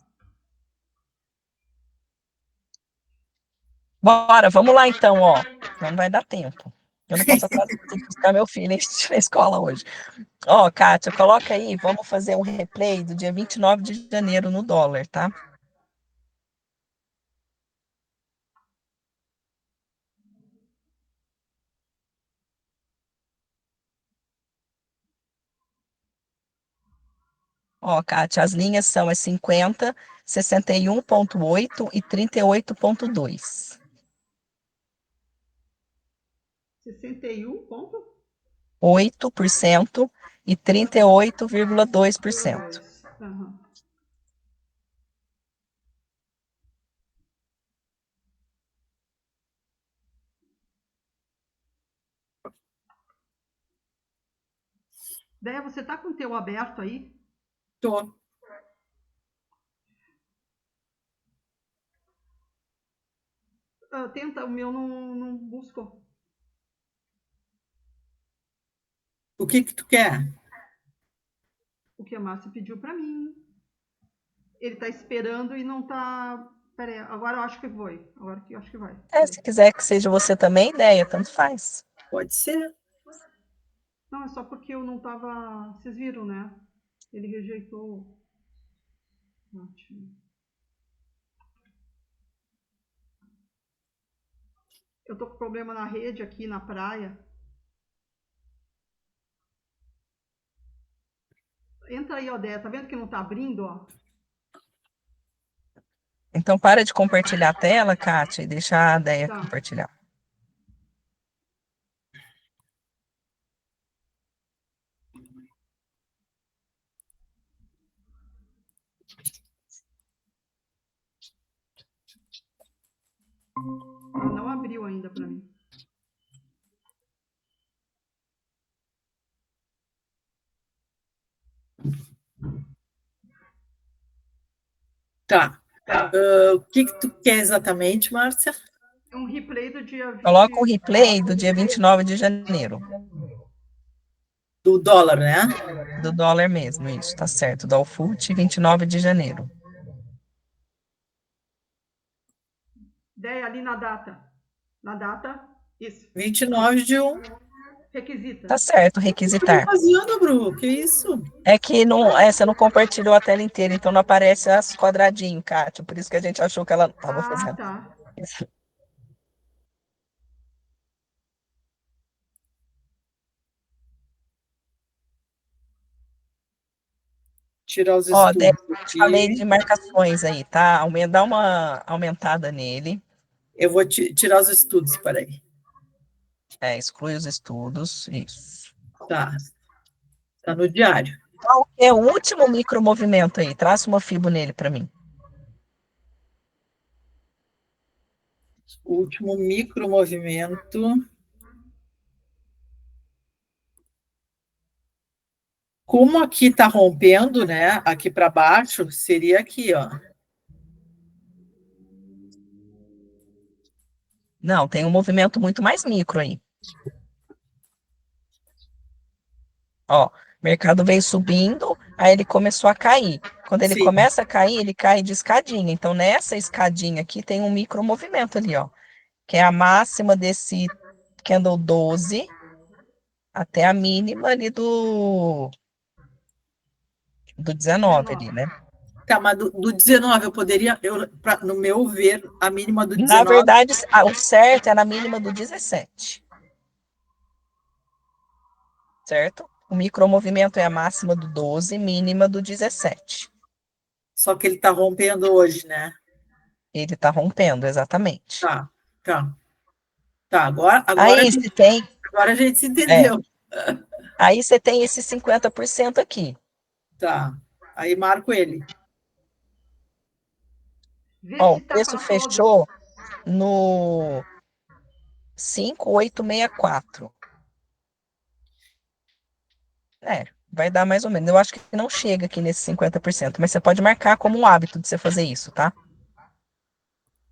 A: Bora, vamos lá então, ó. Não vai dar tempo. Eu não posso atrasar, eu tenho que buscar meu filho na escola hoje. Ó, Kátia, coloca aí, vamos fazer um replay do dia 29 de janeiro no dólar, tá? Ó, Kátia, as linhas são as 50, 61,8 e 38,2.
C: 61 ponto?
A: 8% e 38,2%.
C: 2. Aham. Deia, você tá com o teu aberto aí?
B: Tô.
C: Tenta, o meu não buscou.
B: O que que tu quer?
C: O que a Márcia pediu para mim. Ele tá esperando e não tá. Pera aí, agora eu acho que foi. Agora que eu acho que vai.
A: Se quiser que seja você também, ideia, tanto faz.
B: Pode ser.
C: Não, é só porque eu não tava. Vocês viram, né? Ele rejeitou. Ótimo. Eu tô com problema na rede aqui na praia. Entra aí, Odé. Tá vendo que não tá abrindo, ó?
A: Então, para de compartilhar a tela, Kátia, e deixa a ideia
C: Tá.
A: compartilhar.
C: para mim.
B: Tá. O que tu quer exatamente, Márcia?
C: Um replay do dia 20.
A: Coloca o replay do dia 29 de janeiro.
B: Do dólar, né?
A: Do dólar mesmo, isso, tá certo. Do Alfut, 29 de janeiro.
C: Ideia ali na data. Na data, isso.
B: 29/1.
C: Requisita.
A: Tá certo,
B: O que tu tá
A: requisitar.
B: fazendo, Bru? Que isso?
A: É que não, você não compartilhou a tela inteira, então não aparece as quadradinhos, Kátia. Por isso que a gente achou que ela não estava
C: Ah,
A: fazendo.
C: tá.
B: Tirar os
A: Ó, Débora,
B: estudos
A: eu te falei
B: aqui.
A: de marcações aí, tá? Dá uma aumentada nele.
B: Eu vou tirar os estudos, peraí.
A: Exclui os estudos, isso.
B: Tá. Tá no diário.
A: Qual é o último micromovimento aí? Traça uma fibo nele para mim.
B: O último micromovimento. Como aqui está rompendo, né? Aqui para baixo, seria aqui, ó.
A: Não, tem um movimento muito mais micro aí. Ó, o mercado veio subindo, aí ele começou a cair. Quando ele
B: Sim,
A: começa a cair, ele cai de escadinha. Então, nessa escadinha aqui tem um micromovimento ali, ó, que é a máxima desse candle 12 até a mínima ali do 19 ali, né?
B: tá, mas do 19 eu poderia, no meu ver, a mínima do
A: Na
B: 19.
A: verdade, o certo é na mínima do 17, certo? O micromovimento é a máxima do 12, mínima do 17.
B: Só que ele está rompendo hoje, né?
A: Ele está rompendo, exatamente.
B: Tá, tá. Tá, agora
A: Aí você tem,
B: a gente se
A: é,
B: entendeu.
A: aí você tem esse 50% aqui.
B: Tá. Aí marco ele.
C: Vê
A: Ó,
C: se
A: o
C: tá
A: preço
C: para todos.
A: fechou no 5,864. Vai dar mais ou menos. Eu acho que não chega aqui nesse 50%, mas você pode marcar como um hábito de você fazer isso, tá?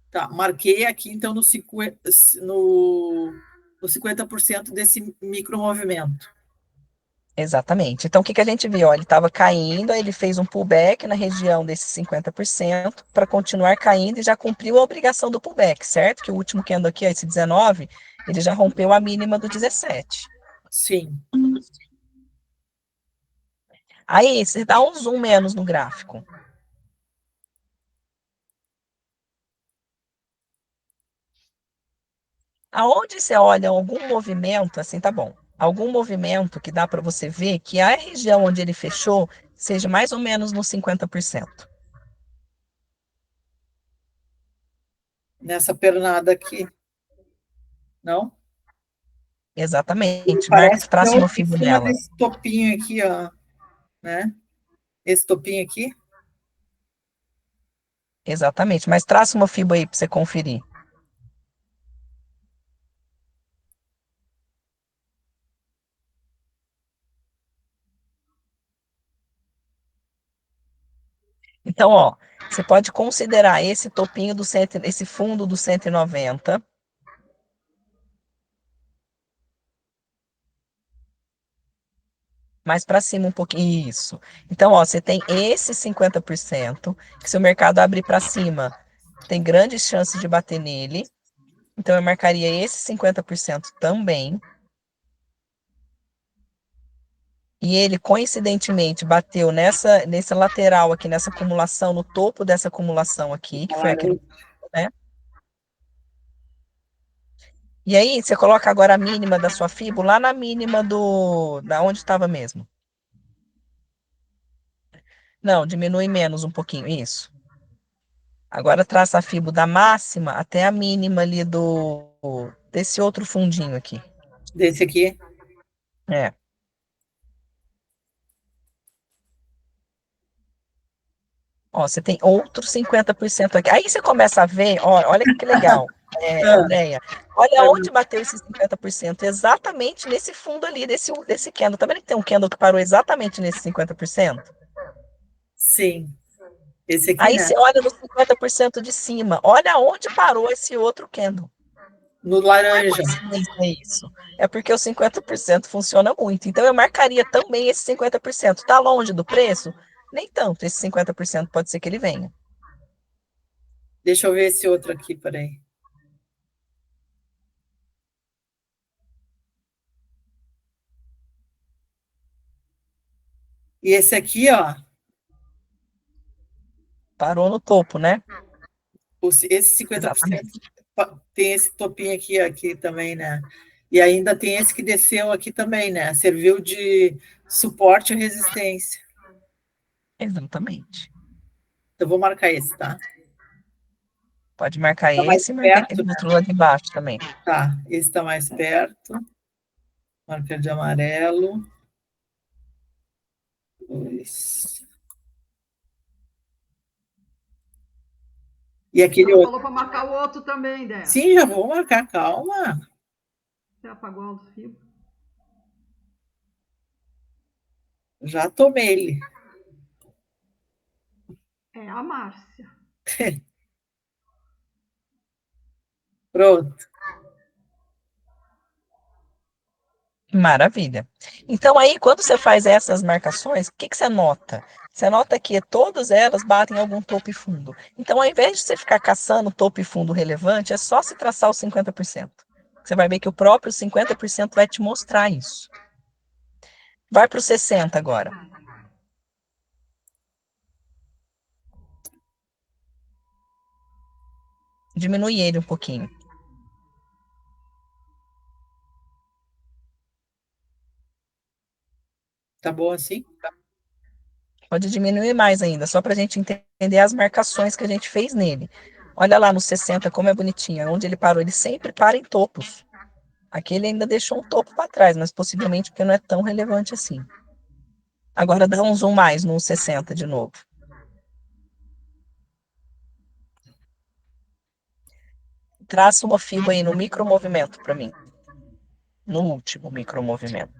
B: Tá, marquei aqui, então, no 50% desse micromovimento.
A: Exatamente. Então, o que que a gente viu? Ó, ele estava caindo, aí ele fez um pullback na região desses 50% para continuar caindo e já cumpriu a obrigação do pullback, certo? Que o último candle aqui, ó, esse 19, ele já rompeu a mínima do 17.
B: Sim.
A: Aí, você dá um zoom menos no gráfico. Aonde você olha algum movimento, assim, tá bom. Algum movimento que dá para você ver que a região onde ele fechou seja mais ou menos nos 50%.
B: Nessa pernada aqui. Não?
A: Exatamente.
B: Parece que
A: Traça
B: deu
A: uma
B: em
A: fibra
B: cima
A: nela.
B: desse topinho aqui, ó, né? Esse topinho aqui.
A: Exatamente. Mas traça uma fibra aí para você conferir. Então, ó, você pode considerar esse topinho esse fundo do 190. Mais para cima um pouquinho. Isso. Então, ó, você tem esse 50%, que se o mercado abrir para cima, tem grandes chances de bater nele. Então, eu marcaria esse 50% também. E ele, coincidentemente, bateu nessa lateral aqui, nessa acumulação, no topo dessa acumulação aqui, que foi aquilo, né? E aí, você coloca agora a mínima da sua fibra lá na mínima da onde estava mesmo. Não, diminui menos um pouquinho, isso. Agora traça a fibra da máxima até a mínima ali desse outro fundinho aqui.
B: Desse aqui.
A: É. Ó, você tem outro 50% aqui. Aí você começa a ver, ó, olha que legal. Andréia, olha onde bateu esses 50%, exatamente nesse fundo ali, desse candle. Tá vendo que tem um candle que parou exatamente nesse 50%?
B: Sim, esse aqui,
A: Aí
B: né?
A: você olha no 50% de cima, olha onde parou esse outro candle.
B: No
A: Não é
B: laranja.
A: coincidência isso. É porque o 50% funciona muito. Então, eu marcaria também esse 50%. Está longe do preço? Nem tanto. Esse 50% pode ser que ele venha.
B: Deixa eu ver esse outro aqui, peraí. E esse aqui, ó,
A: Parou no topo, né?
B: esse 50%
A: Exatamente.
B: tem esse topinho aqui também, né? E ainda tem esse que desceu aqui também, né? Serviu de suporte e resistência.
A: Exatamente.
B: Eu vou marcar esse, tá?
A: Pode marcar
B: Tá mais
A: esse e marcar
B: perto,
A: aquele
B: né?
A: outro lá de baixo também.
B: Tá, esse tá mais perto. Marca de amarelo. Dois. E
C: Você
B: aquele
C: não
B: outro.
C: falou para marcar o outro também, Dé.
B: Sim, já vou marcar, calma.
C: Você apagou o fio?
B: Já tomei ele.
C: É a Márcia.
B: Pronto.
A: Maravilha. Então, aí, quando você faz essas marcações, o que que você nota? Você nota que todas elas batem algum topo e fundo. Então, ao invés de você ficar caçando topo e fundo relevante, é só se traçar os 50%. Você vai ver que o próprio 50% vai te mostrar isso. Vai para o 60% agora. Diminui ele um pouquinho.
B: Tá bom assim?
A: Pode diminuir mais ainda, só para a gente entender as marcações que a gente fez nele. Olha lá no 60 como é bonitinho. Onde ele parou, ele sempre para em topos. Aqui ele ainda deixou um topo para trás, mas possivelmente porque não é tão relevante assim. Agora dá um zoom mais no 60 de novo. Traça uma fibra aí no micromovimento para mim. No último micromovimento.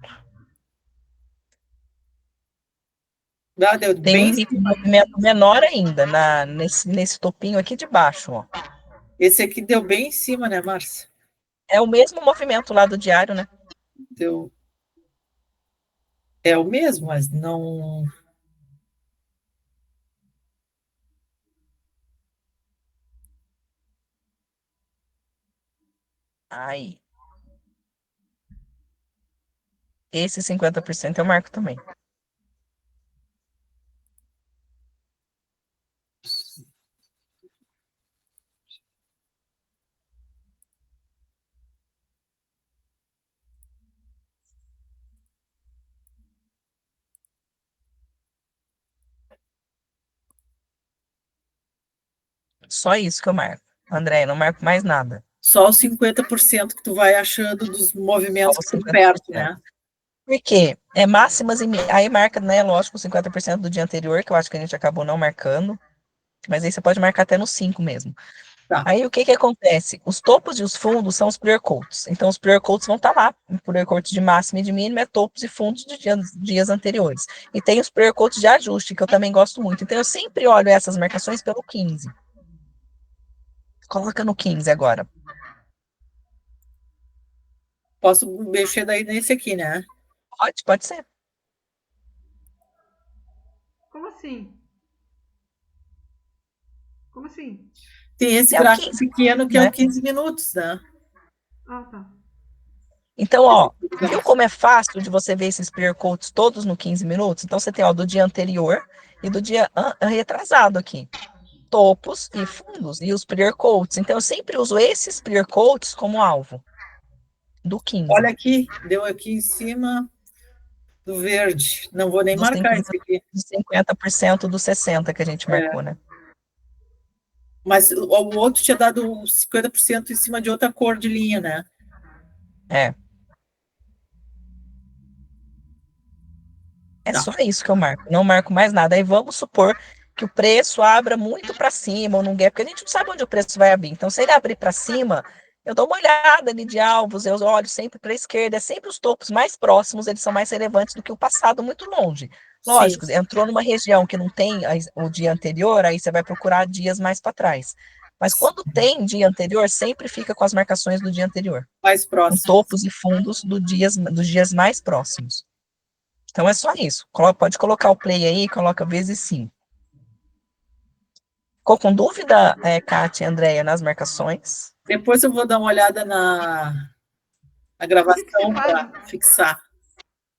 B: Deu
A: Tem
B: bem
A: um
B: em cima.
A: micromovimento menor ainda nesse topinho aqui de baixo, ó.
B: Esse aqui deu bem em cima, né, Márcia?
A: É o mesmo movimento lá do diário, né?
B: Deu. É o mesmo, mas não.
A: Aí. Esse 50% eu marco também. Só isso que eu marco. André, não marco mais nada.
B: Só os 50% que tu vai achando dos
A: Só
B: movimentos que
A: os
B: estão perto,
A: 50%.
B: né?
A: Por quê? É máximas e aí marca, né? Lógico, 50% do dia anterior, que eu acho que a gente acabou não marcando. Mas aí você pode marcar até no 5 mesmo.
B: Tá.
A: Aí o que que acontece? Os topos e os fundos são os pre quotes. Então os pre quotes vão estar lá. O pre quote de máxima e de mínima é topos e fundos de dias anteriores. E tem os pre quotes de ajuste, que eu também gosto muito. Então eu sempre olho essas marcações pelo 15. Coloca no 15 agora.
B: Posso mexer daí nesse aqui, né?
A: Pode ser.
C: Como assim? Como assim?
B: Tem esse
A: É o
B: gráfico
A: 15,
B: pequeno que é o
A: né?
B: 15 minutos, né?
C: Ah, tá.
A: Então, ó, viu como é fácil de você ver esses pre quotes todos no 15 minutos? Então, você tem, ó, do dia anterior e do dia retrasado aqui. Topos e fundos e os pre quotes. Então, eu sempre uso esses pre quotes como alvo do 15.
B: Olha aqui, deu aqui em cima do verde. Não vou nem
A: Dos
B: marcar
A: 50,
B: esse aqui.
A: dos 50% dos 60 que a gente
B: É.
A: marcou, né?
B: Mas o outro tinha dado 50% em cima de outra cor de linha, né?
A: É. É
B: Tá.
A: só isso que eu marco. Não marco mais nada. Aí vamos supor que o preço abra muito para cima ou num gap, porque a gente não sabe onde o preço vai abrir. Então, se ele abrir para cima, eu dou uma olhada ali de alvos, eu olho sempre para a esquerda, é sempre os topos mais próximos, eles são mais relevantes do que o passado muito longe.
B: Sim.
A: Lógico, entrou numa região que não tem o dia anterior, aí você vai procurar dias mais para trás. Mas quando tem dia anterior, sempre fica com as marcações do dia anterior,
B: Mais
A: com
B: próximo.
A: topos e fundos dos dias mais próximos. Então é só isso. Pode colocar o play aí, coloca vezes 5. Ficou com dúvida, Kátia e Andréia, nas marcações?
B: Depois eu vou dar uma olhada na
C: O que
B: gravação
C: você faz?
B: para fixar.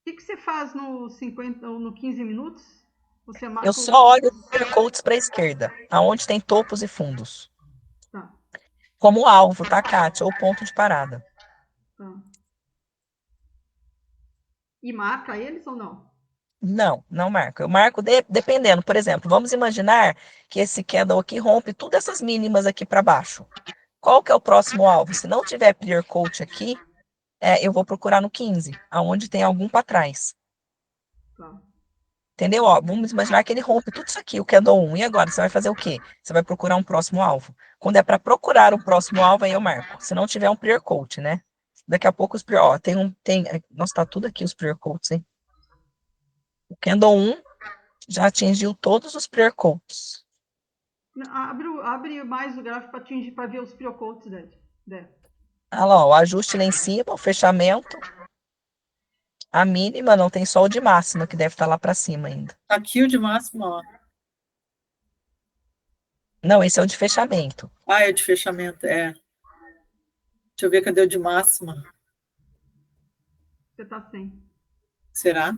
C: O que você faz no 50 ou no 15 minutos? Você marca
A: Eu só olho os codes para a esquerda, aonde tem topos e fundos.
C: Tá,
A: Como alvo, tá, Kátia? Ou ponto de parada.
C: tá. E marca eles ou não?
A: Não, não marco. Eu marco dependendo. Por exemplo, vamos imaginar que esse candle aqui rompe todas essas mínimas aqui para baixo. Qual que é o próximo alvo? Se não tiver clear coat aqui, eu vou procurar no 15, aonde tem algum para trás.
C: Tá.
A: Entendeu? Ó, vamos imaginar que ele rompe tudo isso aqui, o candle 1. E agora? Você vai fazer o quê? Você vai procurar um próximo alvo. Quando é para procurar o próximo alvo, aí eu marco. Se não tiver um clear coat, né? Daqui a pouco os clear... Ó, nossa, tá tudo aqui os clear coats, hein? O candle 1 já atingiu todos os clear coats.
C: Abre mais o gráfico para ver os preocotes dele.
A: Olha lá, o ajuste lá em cima, o fechamento. A mínima não tem só o de máxima, que deve estar lá para cima ainda.
B: Aqui o de máxima, ó.
A: Não, esse é o de fechamento.
B: Ah, é o de fechamento, é. Deixa eu ver, cadê o de máxima?
C: Você tá sem.
B: Será?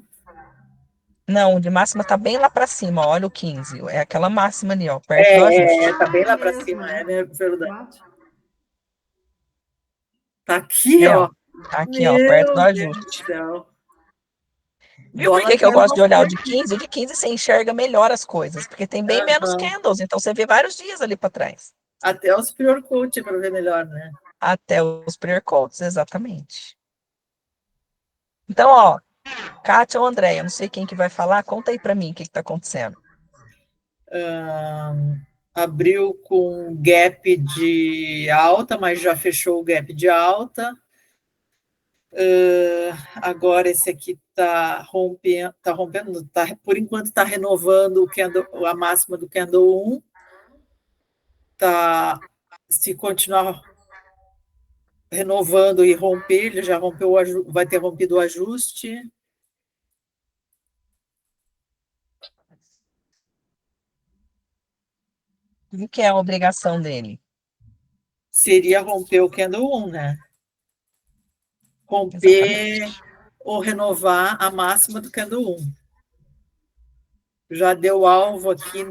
A: Não, o de máxima tá bem lá para cima, ó, olha o 15. É aquela máxima ali, ó, perto do ajuste.
B: Tá bem lá para
C: mesmo,
B: cima,
C: é.
B: né? Verdade. Tá aqui,
A: É,
B: ó.
A: ó, tá aqui, ó, perto do
B: Meu Deus
A: ajuste.
B: do céu.
A: Viu por
B: Dólar
A: que que eu
B: quase
A: gosto de olhar o de
B: 9%.
A: 15? O de 15 você enxerga melhor as coisas, porque tem bem menos
B: Aham.
A: candles, então você vê vários dias ali para trás.
B: Até o superior coach para ver melhor, né?
A: Até os prayer codes, exatamente. Então, ó, Kátia ou Andréia, não sei quem que vai falar, conta aí para mim o que está acontecendo.
B: Abriu com gap de alta, mas já fechou o gap de alta. Agora esse aqui está rompendo, por enquanto está renovando o candle, a máxima do candle 1. Se continuar renovando e romper, ele já rompeu, vai ter rompido o ajuste.
A: O que é a obrigação dele?
B: Seria romper o candle 1, né? Romper
A: Exatamente.
B: ou renovar a máxima do candle 1. Já deu alvo aqui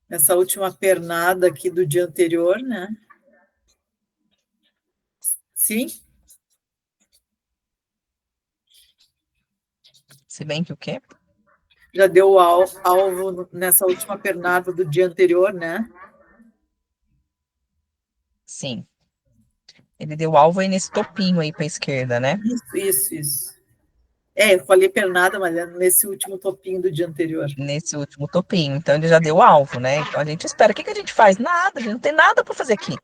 B: nessa última pernada aqui do dia anterior, né? Sim?
A: Se bem que o quê?
B: Já deu alvo nessa última pernada do dia anterior, né?
A: Sim. Ele deu alvo aí nesse topinho aí para a esquerda, né?
B: Isso. Eu falei pernada, mas é nesse último topinho do dia anterior.
A: Nesse último topinho. Então ele já deu alvo, né? Então a gente espera. O que que a gente faz? Nada, a gente não tem nada para fazer aqui.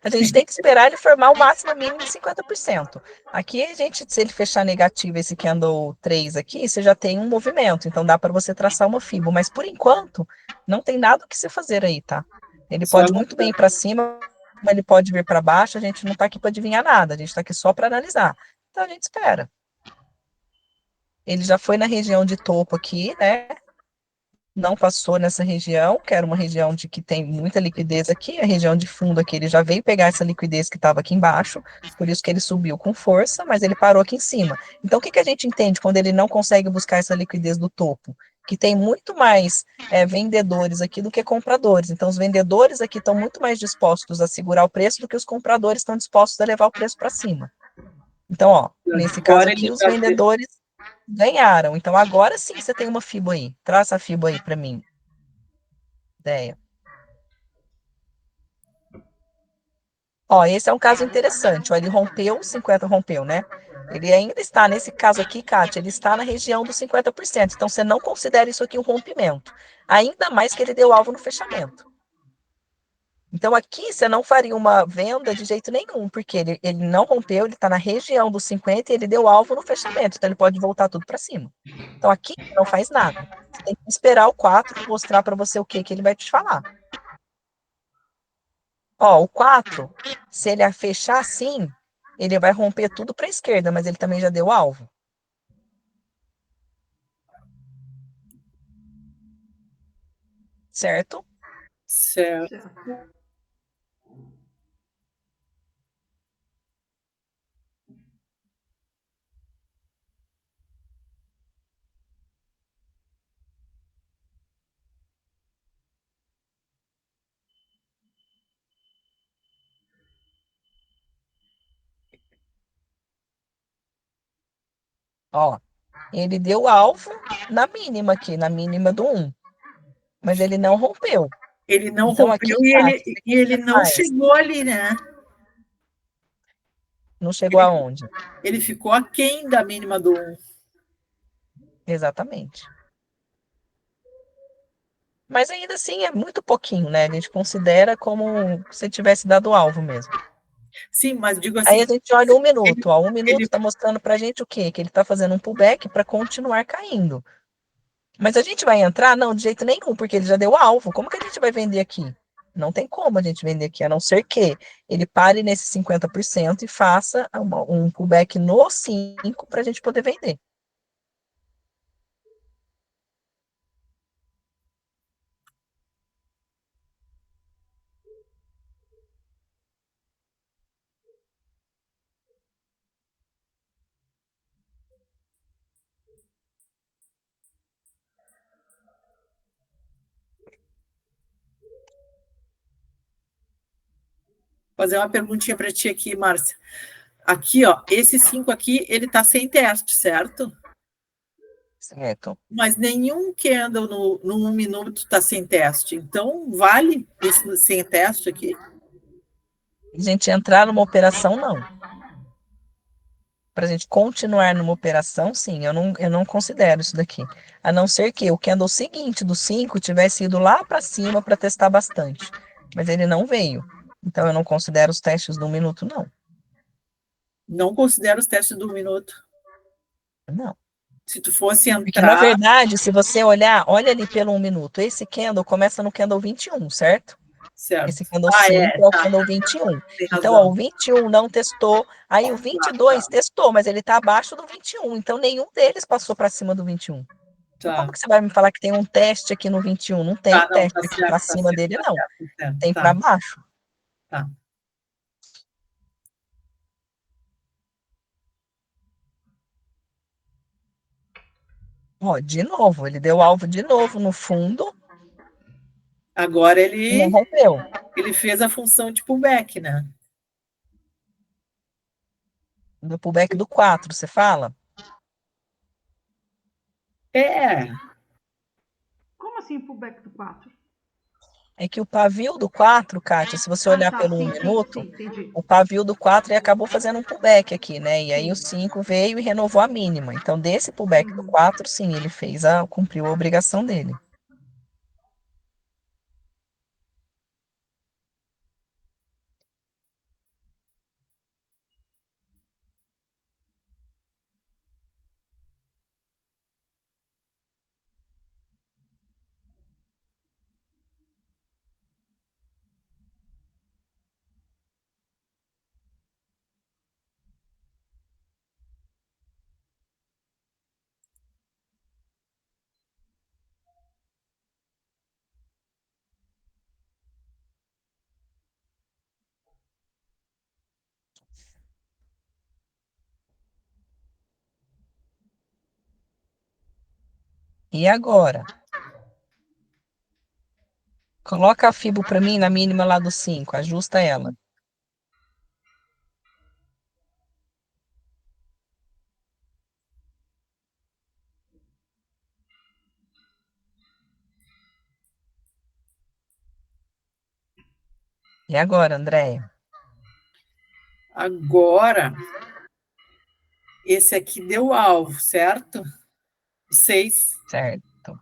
A: A gente tem que esperar ele formar o máximo mínimo de 50%. Aqui a gente, se ele fechar negativo esse candle 3 aqui, você já tem um movimento, então dá para você traçar uma FIBO, mas por enquanto não tem nada o que se fazer aí, tá? Ele
B: Só
A: pode muito bem ir para cima, mas ele pode vir para baixo, a gente não está aqui para adivinhar nada, a gente está aqui só para analisar. Então a gente espera. Ele já foi na região de topo aqui, né? Não passou nessa região, que era uma região de que tem muita liquidez aqui, a região de fundo aqui, ele já veio pegar essa liquidez que estava aqui embaixo, por isso que ele subiu com força, mas ele parou aqui em cima. Então, o que que a gente entende quando ele não consegue buscar essa liquidez do topo? Que tem muito mais vendedores aqui do que compradores. Então, os vendedores aqui estão muito mais dispostos a segurar o preço do que os compradores estão dispostos a levar o preço para cima. Então, ó, nesse caso
B: agora
A: aqui,
B: ele
A: os
B: já
A: vendedores ganharam. Então, agora sim você tem uma FIBO aí. Traça a FIBO aí para mim. Ideia. Ó, esse é um caso interessante. Ó, ele rompeu, 50 rompeu, né? Ele ainda está, nesse caso aqui, Kátia, ele está na região dos 50%. Então, você não considera isso aqui um rompimento. Ainda mais que ele deu alvo no fechamento. Então, aqui você não faria uma venda de jeito nenhum, porque ele não rompeu, ele está na região dos 50 e ele deu alvo no fechamento. Então, ele pode voltar tudo para cima. Então, aqui não faz nada. Você tem que esperar o 4 mostrar para você o que que ele vai te falar. Ó, o 4, se ele fechar assim, ele vai romper tudo para a esquerda, mas ele também já deu alvo. Certo?
B: Certo.
C: Certo.
A: Ó, ele deu alvo na mínima aqui, na mínima do 1, mas ele não rompeu.
B: Ele não
A: Então, aqui,
B: rompeu e
A: Kátia,
B: ele,
A: o que
B: e
A: que
B: ele
A: você
B: não
A: faz?
B: chegou ali, né?
A: Não chegou
B: Ele,
A: aonde?
B: ele ficou aquém da mínima do 1.
A: Exatamente. Mas ainda assim é muito pouquinho, né? A gente considera como se tivesse dado alvo mesmo.
B: Sim, mas digo
A: Aí
B: assim,
A: a gente olha 1 minuto.
B: ele,
A: Ó, 1 minuto
B: ele
A: está mostrando para a gente o quê? Que ele está fazendo um pullback para continuar caindo. Mas a gente vai entrar? Não, de jeito nenhum, porque ele já deu alvo. Como que a gente vai vender aqui? Não tem como a gente vender aqui, a não ser que ele pare nesse 50% e faça um pullback no 5 para a gente poder vender.
B: fazer uma perguntinha para ti aqui, Márcia. Aqui, ó, esse 5 aqui, ele tá sem teste, certo?
A: Certo?
B: Mas nenhum candle no 1 minuto tá sem teste. Então, vale esse sem teste aqui?
A: A gente entrar numa operação, não. Para a gente continuar numa operação, sim, eu não considero isso daqui. A não ser que o candle seguinte do 5 tivesse ido lá para cima para testar bastante. Mas ele não veio. Então eu não considero os testes do 1 minuto, não.
B: Não considero os testes do 1 minuto.
A: Não.
B: Se tu fosse
A: Porque, na
B: entrar,
A: verdade, se você olhar, olha ali pelo 1 minuto. Esse candle começa no candle 21, certo? Esse
B: certo?
A: candle
B: Ah,
A: 5 é o
B: tá,
A: candle 21.
B: tem
A: Então, ó,
B: razão.
A: o 21 não testou, aí o vinte e
B: Tá,
A: dois
B: tá,
A: testou, mas ele está abaixo do 21. Então, nenhum deles passou para cima do 21. Então, como
B: tá.
A: que você vai me falar que tem um teste aqui no 21? Não tem
B: Tá, não,
A: teste aqui para cima dele,
B: tá
A: não.
B: certo, tá certo.
A: Tem para
B: Tá,
A: baixo.
B: tá.
A: Ó, de novo, ele deu alvo de novo no fundo
B: Agora
A: e não
B: ele,
A: rompeu.
B: ele fez a função de pullback, né?
A: No pullback do 4, você fala?
B: É,
C: Como assim pullback do 4?
A: É que o pavio do 4, Kátia, se você
C: Ah,
A: olhar
C: tá,
A: pelo um
C: sim, sim,
A: minuto,
C: sim, entendi.
A: o pavio do 4 ele acabou fazendo um pullback aqui, né? E aí o
C: Sim.
A: 5 veio e renovou a mínima. Então, desse pullback do
C: Uhum.
A: 4, sim, ele cumpriu a obrigação dele. E agora? Coloca a Fibo para mim na mínima lá do 5, ajusta ela. E agora, Andréia?
B: Agora, esse aqui deu alvo, certo? 6.
A: Certo.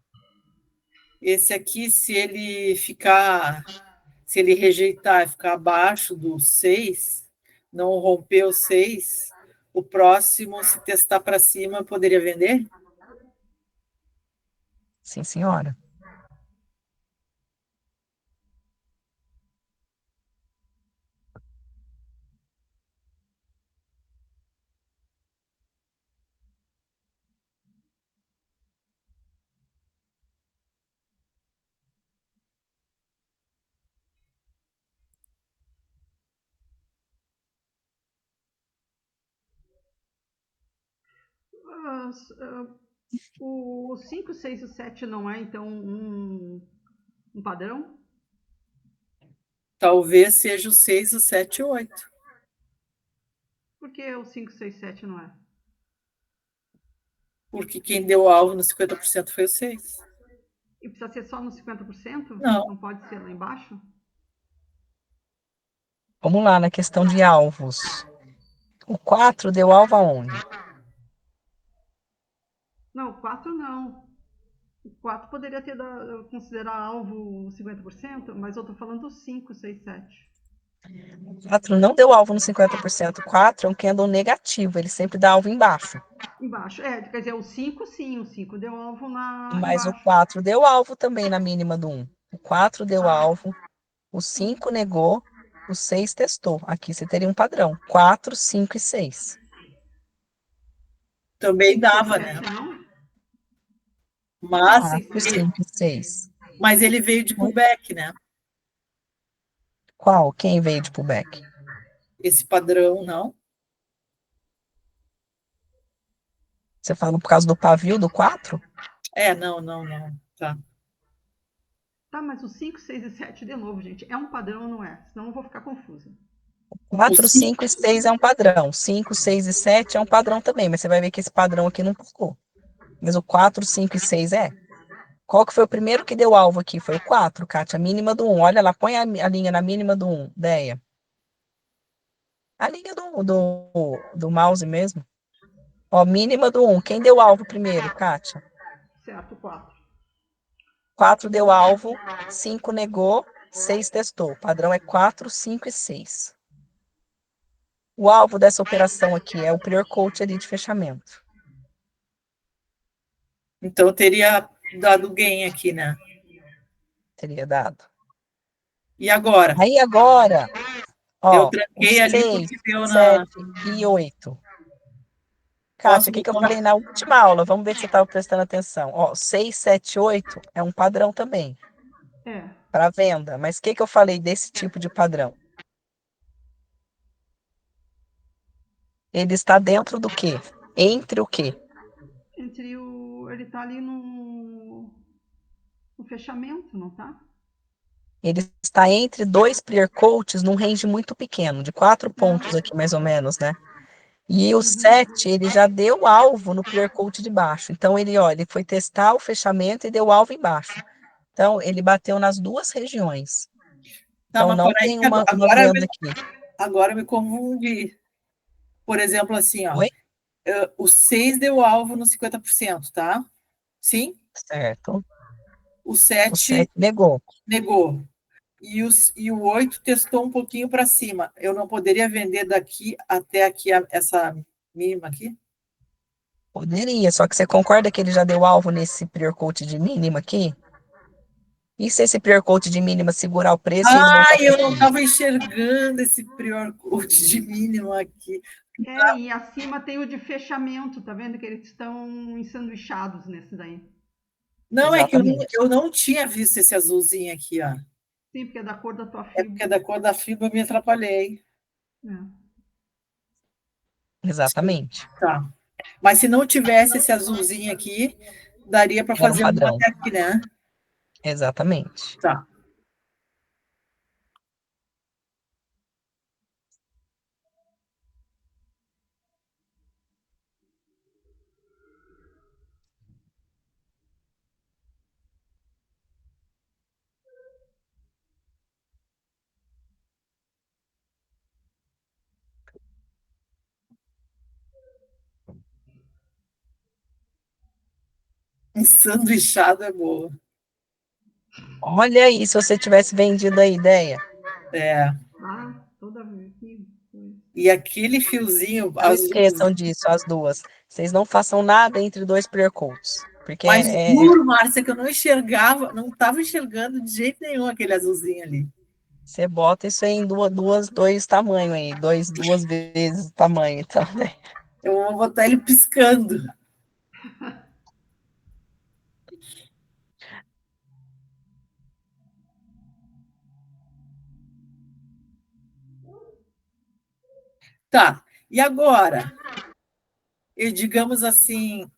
B: Esse aqui, se ele rejeitar e ficar abaixo do 6, não romper o 6, o próximo, se testar para cima, poderia vender?
A: Sim, senhora.
C: O 5, 6 e 7 não é, então, um padrão?
B: Talvez seja o 6, o 7 e o 8.
C: Por que o 5, 6, 7 não é?
B: Porque quem deu alvo no 50% foi o 6.
C: E precisa ser só no 50%?
B: Não,
C: Não pode ser lá embaixo?
A: Vamos lá na questão de alvos. O 4 deu alvo aonde?
C: Não, 4 não. O 4 poderia considerar alvo 50%, mas eu estou falando do 5, 6, 7.
A: O 4 não deu alvo no 50%. O 4 é um candle negativo, ele sempre dá alvo embaixo.
C: Embaixo. Quer dizer, o 5 sim, o 5 deu alvo
A: Mas o
C: embaixo.
A: 4 deu alvo também na mínima do 1. O 4 deu alvo, o 5 negou, o 6 testou. Aqui você teria um padrão: 4, 5 e 6.
B: também
C: 5, 6,
B: dava, né?
C: 7 não? 5,
B: Mas,
C: 6,
A: 4,
C: 7.
A: 5 e 6.
B: mas ele veio de pullback, né?
A: Qual? Quem veio de pullback?
B: Esse padrão, não.
A: Você fala por causa do pavio do 4?
B: Não. Tá.
C: Tá, mas o 5, 6 e 7 de novo, gente, é um padrão ou não é? Senão eu vou ficar confusa.
B: O
A: 4,
B: 5,
A: 5 e 6 é um padrão. 5, 6 e 7 é um padrão também, mas você vai ver que esse padrão aqui não ficou. Mas o 4, 5 e 6 é. Qual que foi o primeiro que deu alvo aqui? Foi o 4, Kátia, a mínima do 1. Olha lá, põe a linha na mínima do 1, Deia. A linha do mouse mesmo. Ó, mínima do 1. Quem deu alvo primeiro, Kátia?
C: Certo, 4.
A: 4 deu alvo, 5 negou, 6 testou. O padrão é 4, 5 e 6. O alvo dessa operação aqui é o prior coach ali de fechamento.
B: então teria dado gain aqui, né?
A: Teria dado.
B: E agora?
A: Aí agora,
B: Eu
A: ó, os
B: tranquei ali
A: 6,
B: porque deu na.
A: 7 e 8. Kátia,
B: Posso
A: o que que eu
B: botar?
A: falei na última aula? Vamos ver se você estava prestando atenção. Ó, 6, 7, 8 é um padrão também
C: É.
A: para venda. Mas o que que eu falei desse tipo de padrão? Ele está dentro do quê? Entre o quê?
C: Entre o. Ele tá ali no fechamento, não tá?
A: Ele está entre dois clear coats num range muito pequeno, de 4 pontos
C: É.
A: aqui mais ou menos, né? E o
C: Uhum.
A: 7 ele já deu alvo no clear coat de baixo. Então, ele foi testar o fechamento e deu alvo embaixo. Então, ele bateu nas duas regiões.
B: Tá,
A: Então,
B: mas
A: não
B: peraí,
A: tem
B: que
A: uma venda aqui.
B: agora eu me confundi. Por exemplo, assim, ó,
A: Oi?
B: o 6 deu alvo no 50%, tá? Sim?
A: Certo.
B: O
A: O
B: 7
A: 7 negou.
B: negou. E o 8 testou um pouquinho para cima. Eu não poderia vender daqui até aqui, essa mínima aqui?
A: Poderia, só que você concorda que ele já deu alvo nesse prior coat de mínima aqui? E se esse prior coat de mínima segurar o preço e ele
B: Ah,
A: voltar para
B: eu não
A: cima?
B: estava enxergando esse prior code de mínimo aqui.
C: E acima tem o de fechamento, tá vendo? Que eles estão ensanduichados nesse daí.
B: Não, é que
A: Exatamente.
B: eu não tinha visto esse azulzinho aqui, ó.
C: Sim, porque é da cor da tua
B: É porque é
C: fibra.
B: da cor da fibra, eu me atrapalhei.
C: É.
A: Exatamente.
B: Tá. Mas se não tivesse esse azulzinho aqui, daria para
A: Era um
B: fazer um
A: padrão.
B: até aqui, né?
A: Exatamente.
B: Tá. Ensanduichado é boa.
A: Olha aí, se você tivesse vendido a ideia.
B: É.
C: Toda vez.
B: E aquele fiozinho
A: Não
B: azul.
A: esqueçam disso, as duas. Vocês não façam nada entre dois prayer coats. Porque
B: Mas juro, Márcia, que eu não enxergava, não estava enxergando de jeito nenhum aquele azulzinho ali.
A: você bota isso aí em dois tamanhos aí, duas vezes o tamanho. Então, né?
B: Eu vou botar ele piscando. Tá. E agora? E digamos assim,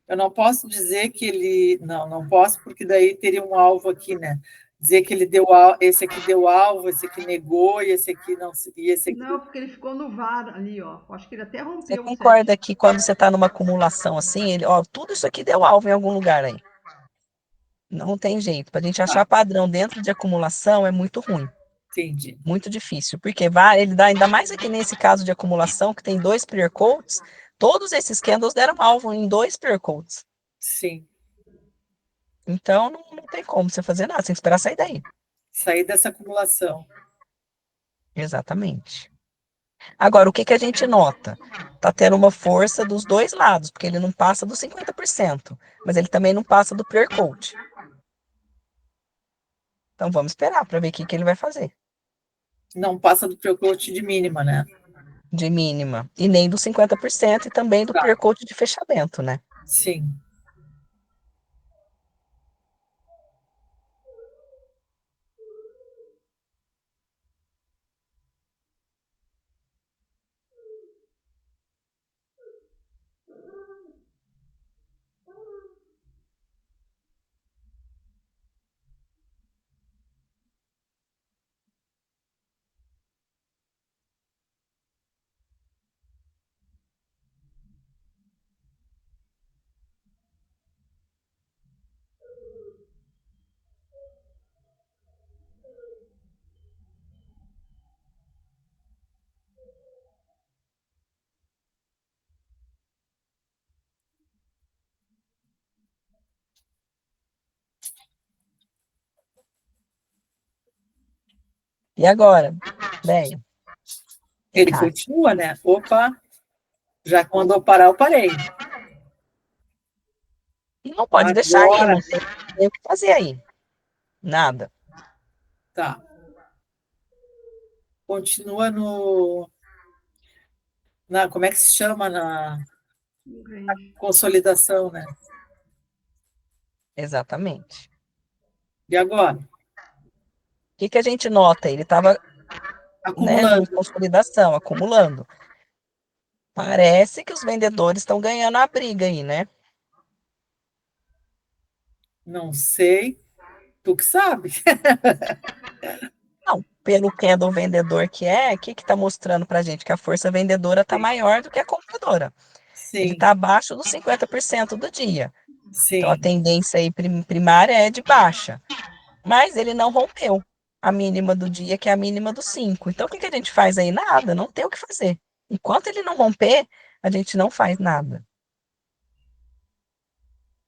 B: eu não posso dizer que ele. Não posso, porque daí teria um alvo aqui, né? Dizer que ele deu esse aqui deu alvo, esse aqui negou, e esse aqui não. E esse aqui...
C: Não, porque ele ficou no VAR ali, ó. Acho que ele até
A: Você
C: rompeu o 7.
A: concorda que quando você está numa acumulação assim, tudo isso aqui deu alvo em algum lugar aí. Não tem jeito. Para a gente achar padrão dentro de acumulação é muito ruim.
B: Entendi.
A: Muito difícil. Porque ele dá, ainda mais aqui nesse caso de acumulação, que tem dois prayer coats, todos esses candles deram alvo em dois prayer coats.
B: Sim.
A: Então não tem como você fazer nada, você tem que esperar sair daí.
B: Sair dessa acumulação.
A: Exatamente. Agora, o que a gente nota? Tá tendo uma força dos dois lados, porque ele não passa dos 50%, mas ele também não passa do prayer coat. Então vamos esperar para ver o que ele vai fazer.
B: Não passa do precoce de mínima, né?
A: De mínima. E nem dos 50% e também do prayer coat de fechamento, né?
B: Sim.
A: E agora, bem,
B: Ele continua, né? Opa, já que mandou parar, eu parei.
A: E não pode deixar aí, não tem o que fazer aí. Nada.
B: Tá. Continua no. Como é que se chama? Na consolidação, né?
A: Exatamente.
B: E agora?
A: O que a gente nota? Ele estava, né, em
B: Acumulando.
A: consolidação, acumulando. Parece que os vendedores estão ganhando a briga aí, né?
B: Não sei. Tu que sabe.
A: Não, pelo candle vendedor que é, o que está mostrando para a gente? Que a força vendedora está maior do que a compradora. Ele
B: Sim,
A: está abaixo dos 50% do dia. Então, a
B: sim.
A: tendência aí primária é de baixa. Mas ele não rompeu a mínima do dia, que é a mínima do 5. Então, o que a gente faz aí? Nada, não tem o que fazer. Enquanto ele não romper, a gente não faz nada.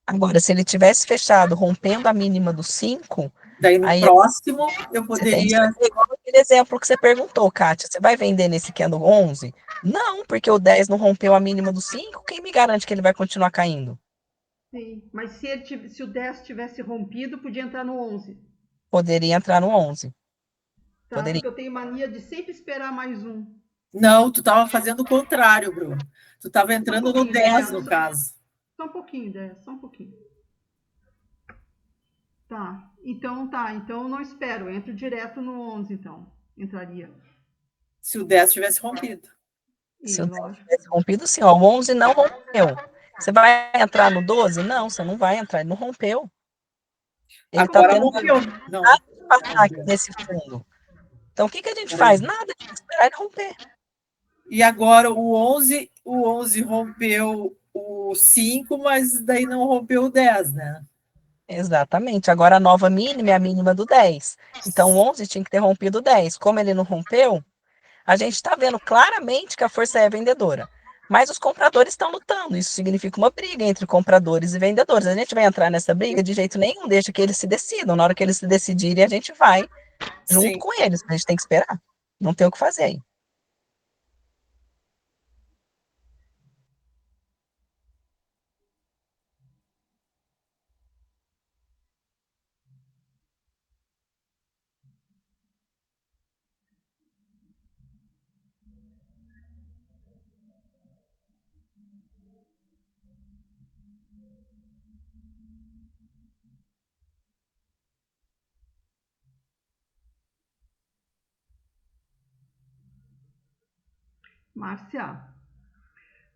A: Agora, se ele tivesse fechado rompendo a mínima do 5,
B: Daí no
A: aí
B: próximo eu
A: você tem que
B: poderia.
A: fazer igual aquele exemplo que você perguntou, Kátia. Você vai vender nesse candle 11? Não, porque o 10 não rompeu a mínima do 5. Quem me garante que ele vai continuar caindo?
C: Sim, mas se o 10 tivesse rompido, podia entrar no 11.
A: Poderia entrar no 11.
C: Tá?
A: Poderia.
C: Porque eu tenho mania de sempre esperar mais um.
B: Não, tu estava fazendo o contrário, Bruno. Tu estava entrando no 10, no caso.
C: Só um pouquinho, 10, só um pouquinho. Tá, então eu não espero, eu entro direto no 11, então, entraria.
B: Se o 10 tivesse rompido.
A: Se o 10
C: lógico.
A: tivesse rompido, sim, ó, o 11 não rompeu. Você vai entrar no 12? Não, você não vai entrar, ele não rompeu. Ele está
B: Agora
A: tendo
B: rompeu. Não.
A: um ataque nesse fundo. Então, o que a gente faz? Nada, a gente esperar ele romper.
B: E agora o onze rompeu o 5, mas daí não rompeu o 10, né?
A: Exatamente. Agora a nova mínima é a mínima do 10. Então, o 11 tinha que ter rompido o 10. Como ele não rompeu, a gente está vendo claramente que a força é vendedora. mas os compradores estão lutando. Isso significa uma briga entre compradores e vendedores. A gente vai entrar nessa briga de jeito nenhum, deixa que eles se decidam. Na hora que eles se decidirem, a gente vai junto
B: Sim.
A: com eles. A gente tem que esperar. Não tem o que fazer aí.
C: Márcia,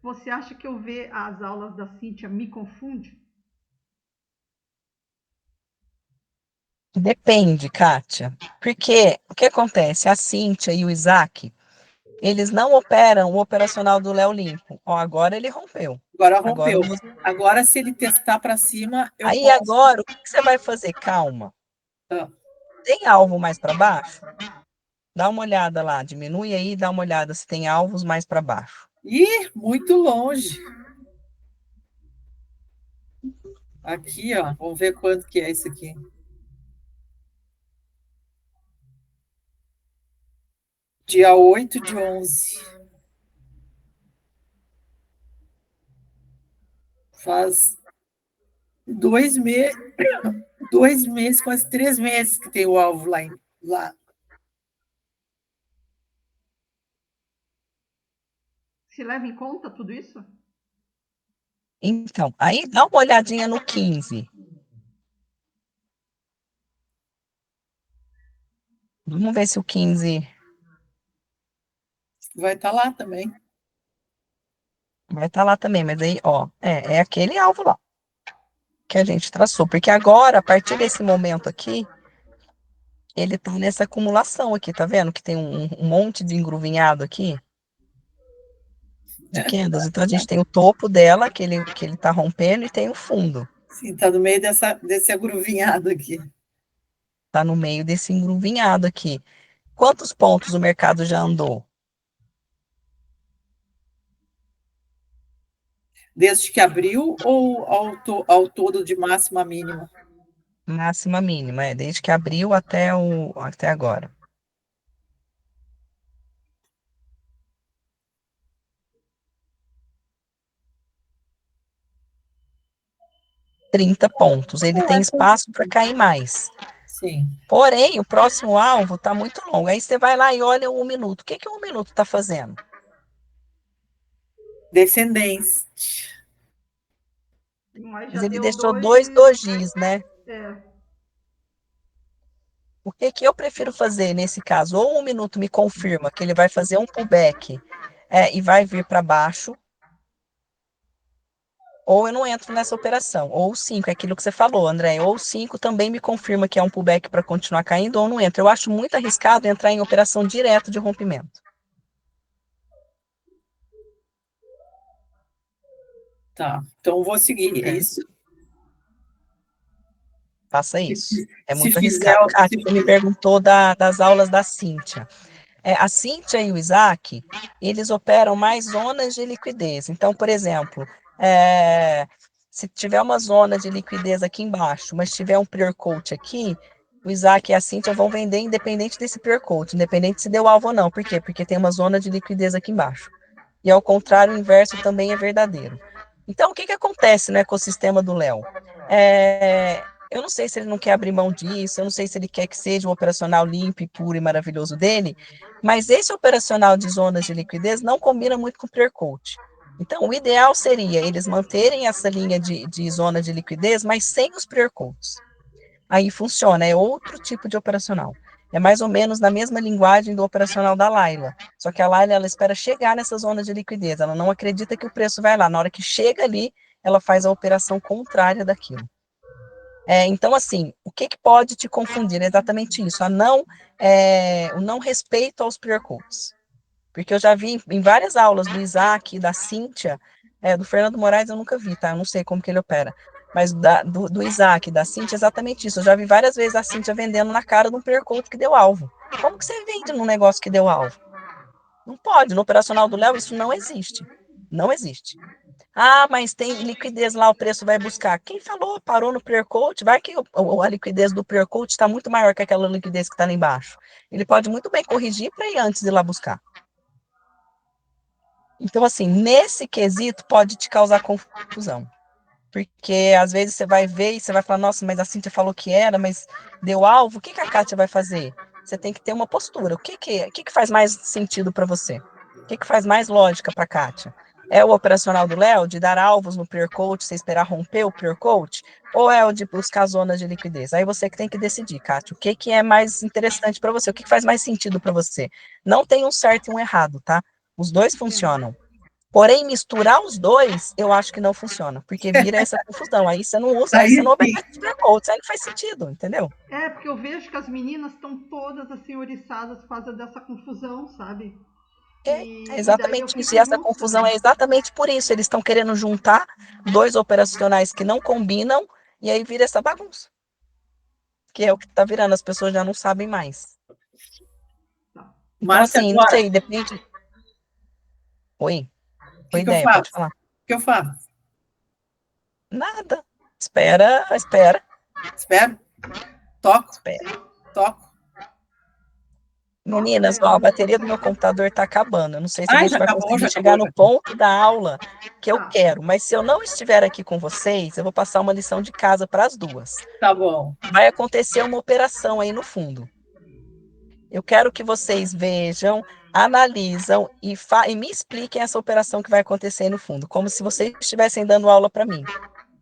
C: você acha que eu ver as aulas da Cíntia me confunde?
A: Depende, Kátia. Porque o que acontece? A Cíntia e o Isaac, eles não operam o operacional do Léo Limpo. Ó, agora ele rompeu.
B: Agora
A: Agora
B: rompeu.
A: o uso.
B: Agora, se ele testar para cima, eu
A: Aí
B: posso.
A: agora, o que você vai fazer? Calma.
B: Ah.
A: Tem alvo mais para baixo? Dá uma olhada lá, diminui aí, dá uma olhada se tem alvos mais para baixo.
B: Ih, muito longe. Aqui, ó, vamos ver quanto que é isso aqui. Dia 8/11. Faz 2 meses, 2 meses, quase 3 meses que tem o alvo lá.
C: Se leva em conta tudo isso?
A: Então, aí dá uma olhadinha no 15. Vamos ver se o 15
B: Vai estar lá também.
A: vai estar lá também, mas aí, ó, é aquele alvo lá que a gente traçou, porque agora, a partir desse momento aqui, ele tá nessa acumulação aqui, tá vendo? Que tem um monte de engruvinhado aqui de candles. Então, a gente tem o topo dela, que ele tá rompendo, e tem o fundo.
B: Sim, está no meio desse agruvinhado aqui.
A: Tá no meio desse engruvinhado aqui. Quantos pontos o mercado já andou?
B: Desde que abriu ou ao todo de máxima a mínima?
A: Máxima, mínima, desde que abriu até agora. 30 pontos. Ele tem espaço para cair mais.
B: Sim.
A: Porém, o próximo alvo está muito longo. Aí você vai lá e olha o 1 minuto. O que que o 1 minuto está fazendo?
B: Descendência.
C: Mas
A: Mas
C: já
A: ele
C: deu
A: deixou
C: dois.
A: dois dojis, né?
C: É,
A: O que que eu prefiro fazer nesse caso? Ou o 1 minuto me confirma que ele vai fazer um pullback e vai vir para baixo, ou eu não entro nessa operação. Ou o 5, é aquilo que você falou, André. Ou o 5 também me confirma que é um pullback para continuar caindo, ou não entro. Eu acho muito arriscado entrar em operação direto de rompimento.
B: Tá, então vou seguir, é isso?
A: Faça isso. É
B: Se
A: muito
B: fizer,
A: arriscado. Kátia, você me perguntou das aulas da Cíntia. A Cíntia e o Isaac, eles operam mais zonas de liquidez. Então, por exemplo, se tiver uma zona de liquidez aqui embaixo, mas tiver um pre-coat aqui, o Isaac e a Cíntia vão vender independente desse pre-coat, independente se deu alvo ou não. Por quê? Porque tem uma zona de liquidez aqui embaixo. E ao contrário, o inverso também é verdadeiro. Então, o que que acontece no ecossistema do Léo? Eu não sei se ele não quer abrir mão disso, eu não sei se ele quer que seja um operacional limpo, puro e maravilhoso dele, mas esse operacional de zonas de liquidez não combina muito com o Clear Coat. Então, o ideal seria eles manterem essa linha de zona de liquidez, mas sem os Clear Coats. Aí funciona, é outro tipo de operacional. É mais ou menos na mesma linguagem do operacional da Laila. Só que a Laila, ela espera chegar nessa zona de liquidez. Ela não acredita que o preço vai lá. Na hora que chega ali, ela faz a operação contrária daquilo. Então, assim, o que que pode te confundir? É exatamente isso, o não respeito aos pre-codes. Porque eu já vi em várias aulas do Isaac, da Cíntia, do Fernando Moraes eu nunca vi, tá? Eu não sei como que ele opera. Mas do Isaac, da Cíntia, é exatamente isso. Eu já vi várias vezes a Cíntia vendendo na cara de um pre-code que deu alvo. Como que você vende num negócio que deu alvo? Não pode. No operacional do Léo, isso não existe. Não existe. Ah, mas tem liquidez lá, o preço vai buscar. Quem falou? Parou no pre coat? Vai que a liquidez do pre coat está muito maior que aquela liquidez que está lá embaixo. Ele pode muito bem corrigir para ir antes de ir lá buscar. Então, assim, nesse quesito pode te causar confusão. Porque às vezes você vai ver e você vai falar, nossa, mas a Cíntia falou que era, mas deu alvo, o que que a Kátia vai fazer? Você tem que ter uma postura. O que que faz mais sentido para você? O que que faz mais lógica para a Kátia? É o operacional do Léo, de dar alvos no peer coach, você esperar romper o peer coach? Ou é o de buscar zonas de liquidez? Aí você que tem que decidir, Kátia, o que que é mais interessante para você? O que que faz mais sentido para você? Não tem um certo e um errado, tá? Os dois funcionam. Porém, misturar os dois, eu acho que não funciona, porque vira essa confusão. Aí você não usa, aí você
B: Aí
A: não
B: sim.
A: obedece os coach, aí não faz sentido, entendeu?
C: Porque eu vejo que as meninas estão todas assim oriçadas por causa dessa confusão, sabe?
A: É
C: E daí eu
A: exatamente isso.
C: fico
A: E essa
C: junto
A: confusão é
C: também.
A: exatamente por isso. Eles estão querendo juntar dois operacionais que não combinam, e aí vira essa bagunça. Que é o que está virando, as pessoas já não sabem mais.
C: Tá.
A: Então,
B: Márcia,
A: assim, não
B: agora,
A: sei, depende. Oi,
B: o
A: oi,
B: que que eu
A: ideia, pode
B: faço?
A: falar.
B: O que eu faço?
A: Nada. Espera, espera,
B: Espero? Toco?
A: espera.
B: Toco?
C: Toca,
A: Meninas,
C: Deia.
A: ó, a bateria do meu computador está acabando. Eu não sei se a
B: Ai,
A: gente vai
B: já
A: conseguir chegar
B: acabou, já
A: no
B: acabou.
A: ponto da aula que eu
C: Tá.
A: quero, mas se eu não estiver aqui com vocês, eu vou passar uma lição de casa para as duas.
B: Tá bom.
A: Vai acontecer uma operação aí no fundo. Eu quero que vocês vejam, analisam e me expliquem essa operação que vai acontecer aí no fundo, como se vocês estivessem dando aula para mim,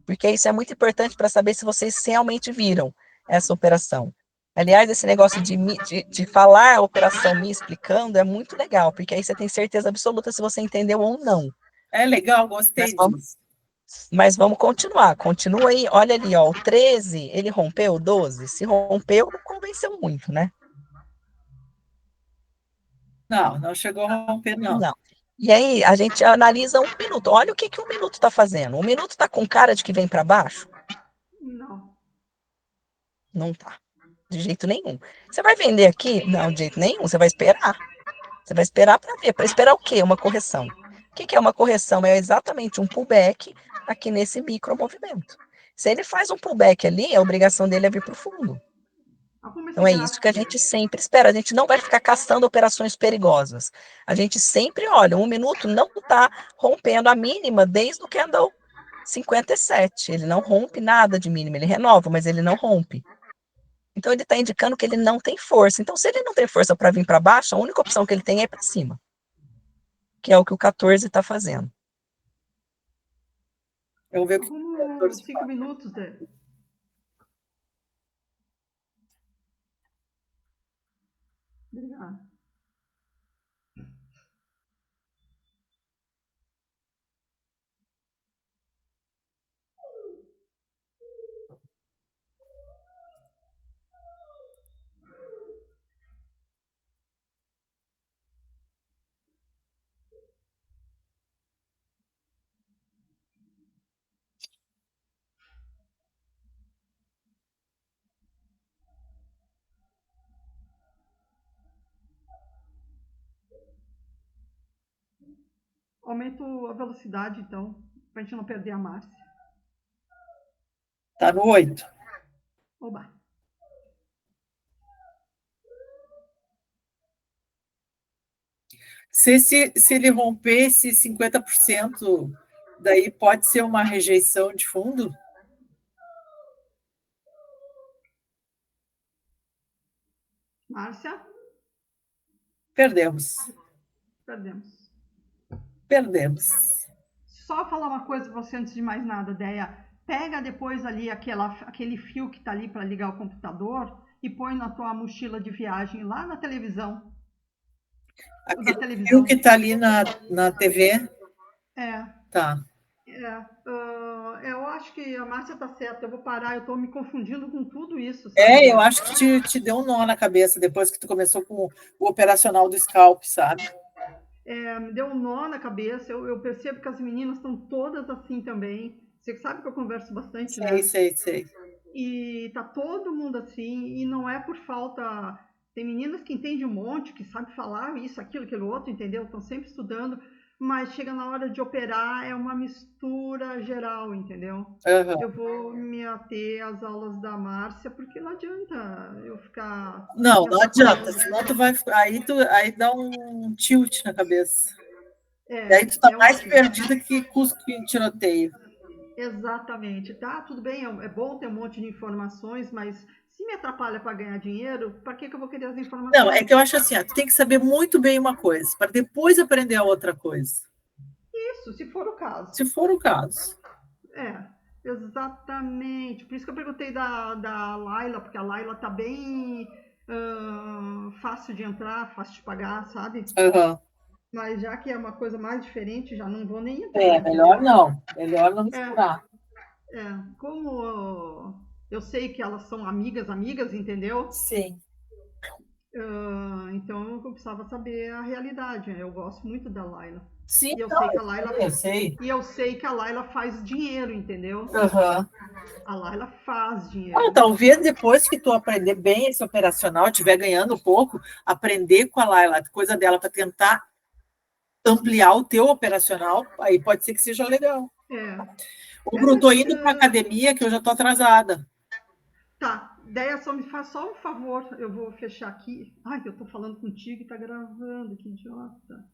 A: porque isso é muito importante para saber se vocês realmente viram essa operação. Aliás, esse negócio de falar a operação me explicando é muito legal, porque aí você tem certeza absoluta se você entendeu ou não.
B: É legal,
A: Mas
B: gostei
A: vamos,
B: disso.
A: mas vamos continuar. Continua aí, olha ali, ó, o 13, ele rompeu o 12? Se rompeu, não convenceu muito, né?
B: Não, não chegou a romper, não.
A: Não. E aí, a gente analisa um minuto. Olha o que que um minuto está fazendo. Um minuto está com cara de que vem para baixo?
C: Não.
A: Não tá. De jeito nenhum. Você vai vender aqui? Não, de jeito nenhum. Você vai esperar. Você vai esperar para ver. Para esperar o quê? Uma correção. O que que é uma correção? É exatamente um pullback aqui nesse micromovimento. Se ele faz um pullback ali, a obrigação dele é vir para o fundo.
C: Arruma esse
A: Então é isso que
C: gráfico
A: a
C: daí.
A: gente sempre espera. A gente não vai ficar caçando operações perigosas. A gente sempre olha, um minuto não está rompendo a mínima desde o candle 57. Ele não rompe nada de mínima, ele renova, mas ele não rompe. Então ele está indicando que ele não tem força. Então, se ele não tem força para vir para baixo, a única opção que ele tem é para cima, que é o que o 14 está fazendo.
B: Eu vou ver o que o
C: Arruma
B: 14
C: 5
B: fala.
C: minutos daí. Obrigada. Aumento a velocidade, então, pra gente não perder a Márcia.
B: Tá no 8.
C: Oba.
B: Se ele romper esse 50%, daí pode ser uma rejeição de fundo?
C: Márcia,
B: Perdemos.
C: perdemos.
B: Perdemos.
C: Só falar uma coisa pra você antes de mais nada, Deia. Pega depois ali aquele fio que tá ali para ligar o computador e põe na tua mochila de viagem lá na televisão. Da
B: Aquele fio
C: televisão.
B: que está ali na TV,
C: É,
B: tá.
C: eu acho que a Márcia tá certa. Eu vou parar, eu tô me confundindo com tudo isso, sabe,
B: Eu
C: Deia?
B: acho que te deu um nó na cabeça depois que tu começou com o operacional do scalp, sabe?
C: Me deu um nó na cabeça. Eu percebo que as meninas estão todas assim também. Você sabe que eu converso bastante,
B: Sei,
C: né?
B: sei, sei.
C: E tá todo mundo assim, e não é por falta. Tem meninas que entendem um monte, que sabem falar isso, aquilo, aquilo outro, entendeu? Estão sempre estudando. mas chega na hora de operar, é uma mistura geral, entendeu?
B: Aham.
C: Eu vou me ater às aulas da Márcia, porque não adianta eu ficar
B: Não,
C: me
B: não adianta,
C: atrapalhando.
B: senão tu vai. Aí dá um tilt na cabeça. E aí tu tá
C: É
B: mais
C: horrível.
B: perdida que cusco em tiroteio.
C: Exatamente. Tá, tudo bem, é bom ter um monte de informações, mas se me atrapalha para ganhar dinheiro, para que eu vou querer as
B: Não, é
C: informações?
B: que eu acho assim, ó, tu tem que saber muito bem uma coisa, para depois aprender a outra coisa,
C: Isso, se for o caso.
B: se for o caso.
C: É, exatamente. Por isso que eu perguntei da Laila, porque a Laila tá bem fácil de entrar, fácil de pagar, sabe?
B: Aham.
C: Mas já que é uma coisa mais diferente, já não vou nem entrar,
B: É, melhor
C: entendeu?
B: não. Melhor não
C: É,
B: misturar.
C: como eu sei que elas são amigas, amigas, entendeu?
B: Sim.
C: Então eu precisava saber a realidade, né? Eu gosto muito da Laila.
B: Sim,
C: E eu
B: não,
C: sei que a Laila
B: eu sei.
C: e eu sei que a Laila faz dinheiro, entendeu?
B: Aham.
C: A Laila faz
B: Ah,
C: dinheiro.
B: talvez depois que tu aprender bem esse operacional, estiver ganhando um pouco, aprender com a Laila, a coisa dela para tentar ampliar o teu operacional, aí pode ser que seja legal.
C: É.
B: O
C: É,
B: Bruno, tô
C: mas
B: indo para academia que eu já tô atrasada.
C: tá. Ideia só me faz só um favor. Eu vou fechar aqui. Ai, eu tô falando contigo e tá gravando, que idiota.